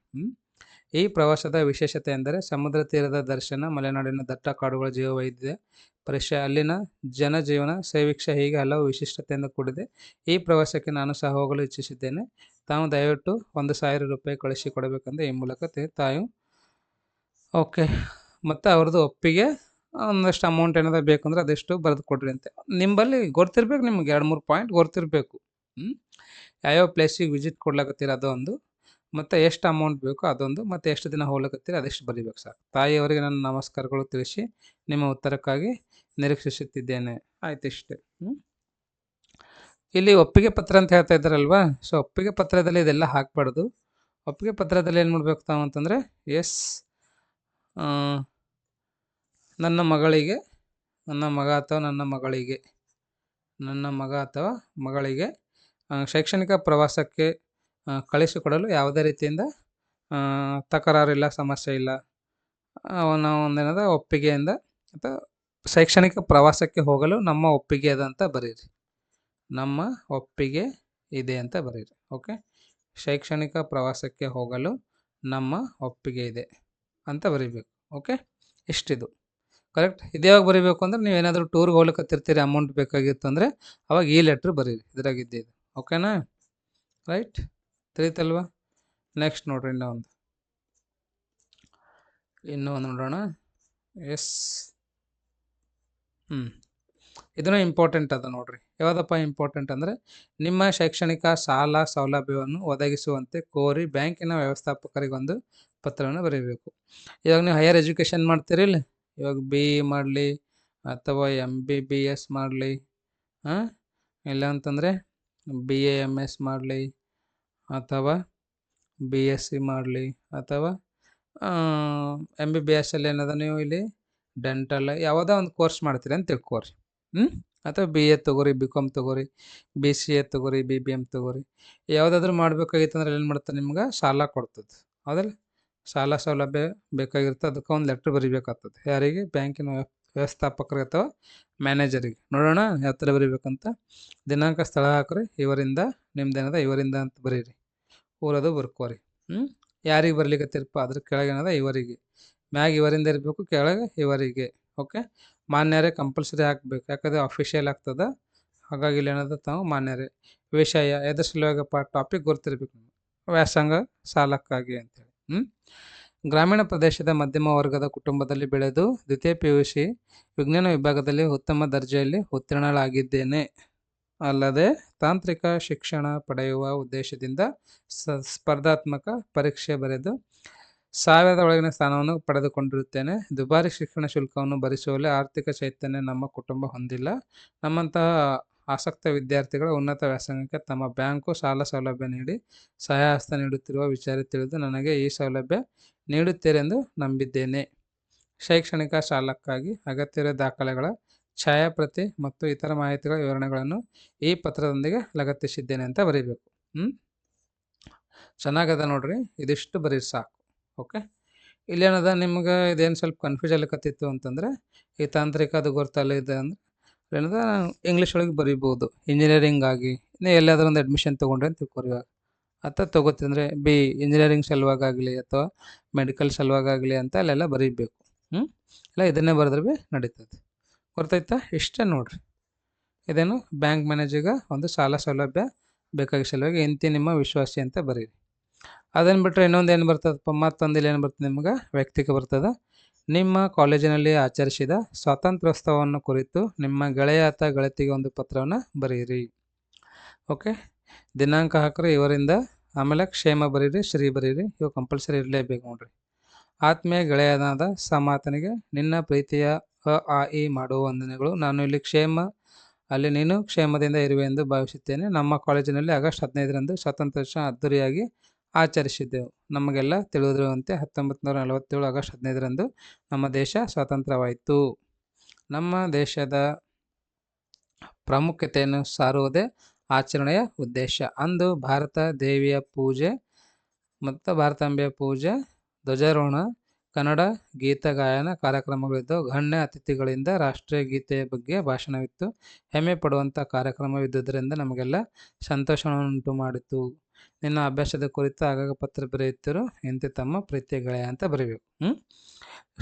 ಈ ಪ್ರವಾಸದ ವಿಶೇಷತೆ ಎಂದರೆ ಸಮುದ್ರ ತೀರದ ದರ್ಶನ, ಮಲೆನಾಡಿನ ದಟ್ಟ ಕಾಡುಗಳ ಜೀವವೈವಿಧ್ಯ ಪರಿಚಯ, ಅಲ್ಲಿನ ಜನಜೀವನ ಸೈವಿಕ್ಷ, ಹೀಗೆ ಹಲವು ವಿಶಿಷ್ಟತೆಯಿಂದ ಕೂಡಿದೆ. ಈ ಪ್ರವಾಸಕ್ಕೆ ನಾನು ಸಹ ಹೋಗಲು ಇಚ್ಛಿಸಿದ್ದೇನೆ. ತಾವು ದಯವಿಟ್ಟು 1,000 ರೂಪಾಯಿ ಕಳಿಸಿಕೊಡಬೇಕೆಂದು ಈ ಮೂಲಕ ತಾವು. ಓಕೆ, ಮತ್ತು ಅವ್ರದ್ದು ಒಪ್ಪಿಗೆ ಒಂದಷ್ಟು ಅಮೌಂಟ್ ಏನಾದರೂ ಬೇಕಂದ್ರೆ ಅದೆಷ್ಟು ಬರೆದು ಕೊಡ್ರಿ ಅಂತ. ನಿಮ್ಮಲ್ಲಿ ಗೊತ್ತಿರ್ಬೇಕು, ನಿಮ್ಗೆ 2-3 ಪಾಯಿಂಟ್ ಗೊತ್ತಿರಬೇಕು. ಯಾವ್ಯಾವ ಪ್ಲೇಸಿಗೆ ವಿಸಿಟ್ ಕೊಡ್ಲಾಕತ್ತೀರ ಅದೊಂದು, ಮತ್ತು ಎಷ್ಟು ಅಮೌಂಟ್ ಬೇಕು ಅದೊಂದು, ಮತ್ತು ಎಷ್ಟು ದಿನ ಹೋಗ್ಲಕತ್ತೀರ ಅದೆಷ್ಟು ಬರೀಬೇಕು ಸಾಕು. ತಾಯಿಯವರಿಗೆ ನನ್ನ ನಮಸ್ಕಾರಗಳು ತಿಳಿಸಿ ನಿಮ್ಮ ಉತ್ತರಕ್ಕಾಗಿ ನಿರೀಕ್ಷಿಸುತ್ತಿದ್ದೇನೆ. ಆಯ್ತು, ಇಷ್ಟೇ. ಇಲ್ಲಿ ಒಪ್ಪಿಗೆ ಪತ್ರ ಅಂತ ಹೇಳ್ತಾ ಇದ್ದಾರಲ್ವಾ. ಸೊ ಒಪ್ಪಿಗೆ ಪತ್ರದಲ್ಲಿ ಇದೆಲ್ಲ ಹಾಕಬಾರ್ದು. ಒಪ್ಪಿಗೆ ಪತ್ರದಲ್ಲಿ ಏನು ಮಾಡಬೇಕು ತಾವು ಅಂತಂದರೆ, ಎಸ್ ನನ್ನ ಮಗಳಿಗೆ, ನನ್ನ ಮಗ ಅಥವಾ ಮಗಳಿಗೆ ಶೈಕ್ಷಣಿಕ ಪ್ರವಾಸಕ್ಕೆ ಕಳಿಸಿಕೊಡಲು ಯಾವುದೇ ರೀತಿಯಿಂದ ತಕರಾರಿಲ್ಲ, ಸಮಸ್ಯೆ ಇಲ್ಲ. ಅವನ ಒಂದೇನದ ಒಪ್ಪಿಗೆಯಿಂದ ಅಥವಾ ಶೈಕ್ಷಣಿಕ ಪ್ರವಾಸಕ್ಕೆ ಹೋಗಲು ನಮ್ಮ ಒಪ್ಪಿಗೆ ಅದ ಅಂತ ಬರೀರಿ. ನಮ್ಮ ಒಪ್ಪಿಗೆ ಇದೆ ಅಂತ ಬರೀರಿ. ಓಕೆ, ಶೈಕ್ಷಣಿಕ ಪ್ರವಾಸಕ್ಕೆ ಹೋಗಲು ನಮ್ಮ ಒಪ್ಪಿಗೆ ಇದೆ ಅಂತ ಬರೀಬೇಕು. Okay, ಇಷ್ಟಿದು correct. ಇದ್ಯಾವಾಗ ಬರೀಬೇಕು ಅಂದ್ರೆ ನೀವೇನಾದರೂ ಟೂರ್ಗೆ ಹೋಗ್ಲಿಕ್ಕತ್ತಿರ್ತೀರಿ, ಅಮೌಂಟ್ ಬೇಕಾಗಿತ್ತು ಅಂದರೆ ಅವಾಗ ಈ ಲೆಟ್ರ್ ಬರೀರಿ, ಇದ್ರಾಗಿದ್ದೆ ಇದು. ಓಕೆನಾ, ರೈಟ್, ತಿಳಿತಲ್ವಾ? ನೆಕ್ಸ್ಟ್ ನೋಡ್ರಿ ಇನ್ನೂ ಒಂದು ನೋಡೋಣ. ಎಸ್, ಇದನ್ನು ಇಂಪಾರ್ಟೆಂಟ್ ಅದ ನೋಡ್ರಿ. ಯಾವುದಪ್ಪ ಇಂಪಾರ್ಟೆಂಟ್ ಅಂದರೆ ನಿಮ್ಮ ಶೈಕ್ಷಣಿಕ ಸಾಲ ಸೌಲಭ್ಯವನ್ನು ಒದಗಿಸುವಂತೆ ಕೋರಿ ಬ್ಯಾಂಕಿನ ವ್ಯವಸ್ಥಾಪಕರಿಗೆ ಒಂದು ಪತ್ರವನ್ನು ಬರೀಬೇಕು. ಇವಾಗ ನೀವು ಹೈಯರ್ ಎಜುಕೇಷನ್ ಮಾಡ್ತೀರಿ ಇಲ್ಲ, ಇವಾಗ BE ಮಾಡಲಿ ಅಥವಾ MBBS ಮಾಡಲಿ, ಇಲ್ಲ ಅಂತಂದರೆ BA MS ಮಾಡಲಿ ಅಥವಾ BSc ಮಾಡಲಿ ಅಥವಾ MBBS ಅಲ್ಲಿ ಏನದ ನೀವು ಇಲ್ಲಿ ಡೆಂಟಲ್ ಯಾವುದೋ ಒಂದು ಕೋರ್ಸ್ ಮಾಡ್ತೀರಿ ಅಂತ ತಿಳ್ಕೊರಿ. ಅಥವಾ BA ತೊಗೋರಿ, BCom ತೊಗೋರಿ, BCA ತೊಗೋರಿ, BBM ತೊಗೋರಿ. ಯಾವುದಾದ್ರೂ ಮಾಡಬೇಕಾಗಿತ್ತು ಅಂದ್ರೆ ಏನು ಮಾಡ್ತಾರೆ, ನಿಮ್ಗೆ ಸಾಲ ಕೊಡ್ತದೆ. ಹೌದಲ್ಲ, ಸಾಲ ಸೌಲಭ್ಯ ಬೇಕಾಗಿರುತ್ತೆ. ಅದಕ್ಕೆ ಒಂದು ಲೆಟ್ರ್ ಬರಿಬೇಕಾಗ್ತದೆ. ಯಾರಿಗೆ? ಬ್ಯಾಂಕಿನ ವ್ಯವಸ್ಥಾಪಕರಿಗೆ ಅಥವಾ ಮ್ಯಾನೇಜರಿಗೆ. ನೋಡೋಣ ಯಾವ ಥರ ಬರಿಬೇಕಂತ. ದಿನಾಂಕ, ಸ್ಥಳ ಹಾಕ್ರಿ. ಇವರಿಂದ, ನಿಮ್ದೇನದ ಇವರಿಂದ ಅಂತ ಬರೀರಿ. ಊರದು ಬರ್ಕೋರಿ. ಯಾರಿಗೆ ಬರ್ಲಿಕ್ಕತ್ತಿರಪ್ಪ ಅದ್ರ ಕೆಳಗೇನದ ಇವರಿಗೆ, ಮ್ಯಾಗ ಇವರಿಂದ ಇರಬೇಕು, ಕೆಳಗೆ ಇವರಿಗೆ. ಓಕೆ, ಮಾನ್ಯರೇ ಕಂಪಲ್ಸರಿ ಹಾಕ್ಬೇಕು, ಯಾಕಂದರೆ ಅಫಿಷಿಯಲ್ ಆಗ್ತದೆ. ಹಾಗಾಗಿ ಇಲ್ಲಿ ಏನದ ತಾವು ಮಾನ್ಯರೇ. ವಿಷಯ ಎದ್ರ ಸಲುವಾಗಪ್ಪ, ಟಾಪಿಕ್ ಗೊತ್ತಿರ್ಬೇಕು. ವ್ಯಾಸಂಗ ಸಾಲಕ್ಕಾಗಿ ಅಂತೇಳಿ. ಗ್ರಾಮೀಣ ಪ್ರದೇಶದ ಮಧ್ಯಮ ವರ್ಗದ ಕುಟುಂಬದಲ್ಲಿ ಬೆಳೆದು ದ್ವಿತೀಯ PUC ವಿಜ್ಞಾನ ವಿಭಾಗದಲ್ಲಿ ಉತ್ತಮ ದರ್ಜೆಯಲ್ಲಿ ಉತ್ತೀರ್ಣಳಾಗಿದ್ದೇನೆ. ಅಲ್ಲದೆ ತಾಂತ್ರಿಕ ಶಿಕ್ಷಣ ಪಡೆಯುವ ಉದ್ದೇಶದಿಂದ ಸ್ಪರ್ಧಾತ್ಮಕ ಪರೀಕ್ಷೆ ಬರೆದು 1000 ಒಳಗಿನ ಸ್ಥಾನವನ್ನು ಪಡೆದುಕೊಂಡಿರುತ್ತೇನೆ. ದುಬಾರಿ ಶಿಕ್ಷಣ ಶುಲ್ಕವನ್ನು ಭರಿಸುವಲ್ಲಿ ಆರ್ಥಿಕ ಚೈತನ್ಯ ನಮ್ಮ ಕುಟುಂಬ ಹೊಂದಿಲ್ಲ. ನಮ್ಮಂತಹ ಆಸಕ್ತ ವಿದ್ಯಾರ್ಥಿಗಳ ಉನ್ನತ ವ್ಯಾಸಂಗಕ್ಕೆ ತಮ್ಮ ಬ್ಯಾಂಕು ಸಾಲ ಸೌಲಭ್ಯ ನೀಡಿ ಸಹಾಯಹಸ್ತ ನೀಡುತ್ತಿರುವ ವಿಚಾರ ತಿಳಿದು ನನಗೆ ಈ ಸೌಲಭ್ಯ ನೀಡುತ್ತೀರೆಂದು ನಂಬಿದ್ದೇನೆ. ಶೈಕ್ಷಣಿಕ ಸಾಲಕ್ಕಾಗಿ ಅಗತ್ಯವಿರುವ ದಾಖಲೆಗಳ ಛಾಯಾಪ್ರತಿ ಮತ್ತು ಇತರ ಮಾಹಿತಿಗಳ ವಿವರಣೆಗಳನ್ನು ಈ ಪತ್ರದೊಂದಿಗೆ ಲಗತ್ತಿಸಿದ್ದೇನೆ ಅಂತ ಬರೀಬೇಕು. ಚೆನ್ನಾಗದ ನೋಡ್ರಿ, ಇದಿಷ್ಟು ಬರೀರಿ ಸಾಕು. ಓಕೆ, ಇಲ್ಲೇನದ ನಿಮ್ಗೆ ಇದೇನು ಸ್ವಲ್ಪ ಕನ್ಫ್ಯೂಸ್ ಆಗ್ಲಿಕ್ಕತ್ತಿತ್ತು ಅಂತಂದರೆ ಈ ತಾಂತ್ರಿಕ ಅದು ಗೊತ್ತಲ್ಲ ಇದೆ ಅಂದ್ರೆ ಏನದ ಇಂಗ್ಲೀಷ್ ಒಳಗೆ ಬರೀಬೋದು. ಇಂಜಿನಿಯರಿಂಗ್ ಆಗಿ ನೀವು ಎಲ್ಲಾದ್ರೂ ಒಂದು ಅಡ್ಮಿಷನ್ ತೊಗೊಂಡ್ರೆ ಅಂತ ತಿಳ್ಕೊರಿ. ಅಥವಾ ತೊಗೋತಿಂದರೆ ಇಂಜಿನಿಯರಿಂಗ್ ಸಲುವಾಗಲಿ ಅಥವಾ ಮೆಡಿಕಲ್ ಸಲುವಾಗಲಿ ಅಂತ ಅಲ್ಲೆಲ್ಲ ಬರೀಬೇಕು. ಇಲ್ಲ ಇದನ್ನೇ ಬರೆದ್ರೆ ಭೀ ನಡೀತದೆ. ಗೊತ್ತಾಯ್ತಾ? ಇಷ್ಟೇ ನೋಡ್ರಿ. ಇದೇನು ಬ್ಯಾಂಕ್ ಮ್ಯಾನೇಜರ್ಗೆ ಒಂದು ಸಾಲ ಸೌಲಭ್ಯ ಬೇಕಾಗಿ ಸಲುವಾಗಿ ಇಂತಿ ನಿಮ್ಮ ವಿಶ್ವಾಸಿ ಅಂತ ಬರೀರಿ. ಅದನ್ನು ಬಿಟ್ಟರೆ ಇನ್ನೊಂದು ಏನು ಬರ್ತದಪ್ಪ, ಮತ್ತೊಂದಿಲ್ಲ ಏನು ಬರ್ತದೆ ನಿಮ್ಗೆ ವ್ಯಕ್ತಿಗೆ ಬರ್ತದೆ. ನಿಮ್ಮ ಕಾಲೇಜಿನಲ್ಲಿ ಆಚರಿಸಿದ ಸ್ವಾತಂತ್ರ್ಯೋತ್ಸವವನ್ನು ಕುರಿತು ನಿಮ್ಮ ಗೆಳೆಯ ಅಥವಾ ಗೆಳತಿಗೆ ಒಂದು ಪತ್ರವನ್ನು ಬರೆಯಿರಿ. ಓಕೆ, ದಿನಾಂಕ ಹಾಕ್ರಿ, ಇವರಿಂದ. ಆಮೇಲೆ ಕ್ಷೇಮ ಬರೀರಿ, ಶ್ರೀ ಬರೀರಿ. ಇವು ಕಂಪಲ್ಸರಿ ಇರಲೇಬೇಕು ನೋಡ್ರಿ. ಆತ್ಮೀಯ ಗೆಳೆಯನಾದ ಸಮಾತನಿಗೆ ನಿನ್ನ ಪ್ರೀತಿಯ ಅ ಮಾಡುವ ವಂದನೆಗಳು. ನಾನು ಇಲ್ಲಿ ಕ್ಷೇಮ, ಅಲ್ಲಿ ನೀನು ಕ್ಷೇಮದಿಂದ ಇರುವೆ ಎಂದು ಭಾವಿಸುತ್ತೇನೆ. ನಮ್ಮ ಕಾಲೇಜಿನಲ್ಲಿ ಆಗಸ್ಟ್ 15ರಂದು ಸ್ವಾತಂತ್ರ್ಯೋತ್ಸವ ಅದ್ದೂರಿಯಾಗಿ ಆಚರಿಸಿದ್ದೆವು. ನಮಗೆಲ್ಲ ತಿಳಿದಿರುವಂತೆ 1947 ಆಗಸ್ಟ್ 15ರಂದು ನಮ್ಮ ದೇಶ ಸ್ವಾತಂತ್ರ್ಯವಾಯಿತು. ನಮ್ಮ ದೇಶದ ಪ್ರಾಮುಖ್ಯತೆಯನ್ನು ಸಾರುವುದೇ ಆಚರಣೆಯ ಉದ್ದೇಶ. ಅಂದು ಭಾರತ ದೇವಿಯ ಪೂಜೆ ಮತ್ತು ಭಾರತಾಂಬೆಯ ಪೂಜೆ, ಧ್ವಜಾರೋಹಣ, ಕನ್ನಡ ಗೀತ ಗಾಯನ ಕಾರ್ಯಕ್ರಮಗಳಿದ್ದವು. ಗಣ್ಯ ಅತಿಥಿಗಳಿಂದ ರಾಷ್ಟ್ರೀಯ ಗೀತೆಯ ಬಗ್ಗೆ ಭಾಷಣವಿತ್ತು. ಹೆಮ್ಮೆ ಪಡುವಂಥ ಕಾರ್ಯಕ್ರಮವಿದ್ದುದರಿಂದ ನಮಗೆಲ್ಲ ಸಂತೋಷವನ್ನುಂಟು ಮಾಡಿತು. ನಿನ್ನ ಅಭ್ಯಾಸದ ಕುರಿತು ಆಗಾಗ ಪತ್ರ ಬರೆಯುತ್ತಿರು. ಇಂತಿ ತಮ್ಮ ಪ್ರೀತಿಯ ಗೆಳೆಯ ಅಂತ ಬರೀಬೇಕು.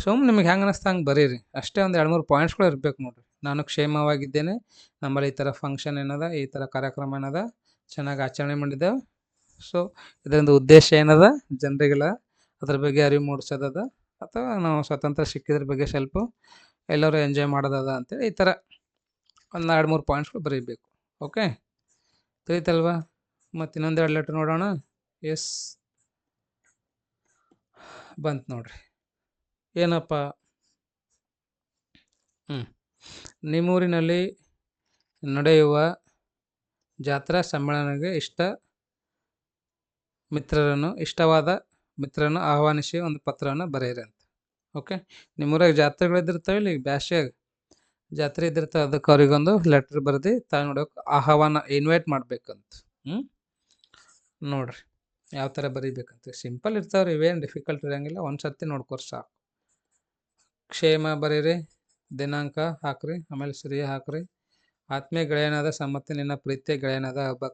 ಸುಮ್ಮನೆ ನಿಮಗೆ ಹೆಂಗೆ ಅನ್ನಿಸ್ತಾ ಹಂಗೆ ಬರೀರಿ. ಅಷ್ಟೇ ಒಂದು 2-3 ಪಾಯಿಂಟ್ಸ್ಗಳು ಇರಬೇಕು ನೋಡಿರಿ. ನಾನು ಕ್ಷೇಮವಾಗಿದ್ದೇನೆ, ನಮ್ಮಲ್ಲಿ ಈ ಥರ ಫಂಕ್ಷನ್ ಏನದ, ಈ ಥರ ಕಾರ್ಯಕ್ರಮ ಏನದ, ಚೆನ್ನಾಗಿ ಆಚರಣೆ ಮಾಡಿದ್ದೆವು. ಸೊ ಇದರಿಂದ ಉದ್ದೇಶ ಏನದ, ಜನರಿಗೆಲ್ಲ ಅದ್ರ ಬಗ್ಗೆ ಅರಿವು ಮೂಡಿಸೋದದ, ಅಥವಾ ನಾವು ಸ್ವಾತಂತ್ರ್ಯ ಸಿಕ್ಕಿದ್ರ ಬಗ್ಗೆ ಸ್ವಲ್ಪ ಎಲ್ಲರೂ ಎಂಜಾಯ್ ಮಾಡೋದದ ಅಂತೇಳಿ ಈ ಥರ ಒಂದು 2-3 ಪಾಯಿಂಟ್ಸ್ಗಳು ಬರೀಬೇಕು. ಓಕೆ, ತಿಳಿತಲ್ವಾ? ಮತ್ತು ಇನ್ನೊಂದು 2 ಲೆಟ್ರ್ ನೋಡೋಣ. ಎಸ್, ಬಂತು ನೋಡ್ರಿ. ಏನಪ್ಪ, ನಿಮ್ಮೂರಿನಲ್ಲಿ ನಡೆಯುವ ಜಾತ್ರಾ ಸಮ್ಮೇಳನಕ್ಕೆ ಇಷ್ಟವಾದ ಮಿತ್ರರನ್ನು ಆಹ್ವಾನಿಸಿ ಒಂದು ಪತ್ರವನ್ನು ಬರೆಯಿರಿ ಅಂತ. ಓಕೆ, ನಿಮ್ಮೂರಾಗ ಜಾತ್ರೆಗಳಿದ್ದಿರ್ತಾವೆ, ಇಲ್ಲಿ ಬ್ಯಾಸ್ಯಾಗ ಜಾತ್ರೆ ಇದ್ದಿರ್ತಾವೆ, ಅದಕ್ಕೆ ಅವ್ರಿಗೊಂದು ಲೆಟ್ರ್ ಬರೆದು ತಾವು ನೋಡೋಕೆ ಆಹ್ವಾನ, ಇನ್ವೈಟ್ ಮಾಡ್ಬೇಕಂತ. ನೋಡ್ರಿ, ಯಾವ ಥರ ಬರೀಬೇಕಂತ ಸಿಂಪಲ್ ಇರ್ತಾವ್ರಿ, ಇವೇನು ಡಿಫಿಕಲ್ಟ್ ಇರೋಂಗಿಲ್ಲ. ಒಂದು ಸರ್ತಿ ನೋಡ್ಕೊರಿ ಸಾಕು. ಕ್ಷೇಮ ಬರೀರಿ, ದಿನಾಂಕ ಹಾಕ್ರಿ, ಆಮೇಲೆ ಶ್ರೀ ಹಾಕ್ರಿ. ಆತ್ಮೀಯ ಗೆಳೆಯನಾದ ಸಮ್ಮತಿ ನಿನ್ನ ಪ್ರೀತಿಯ ಗೆಳೆಯನಾದ ಹಬ್ಬ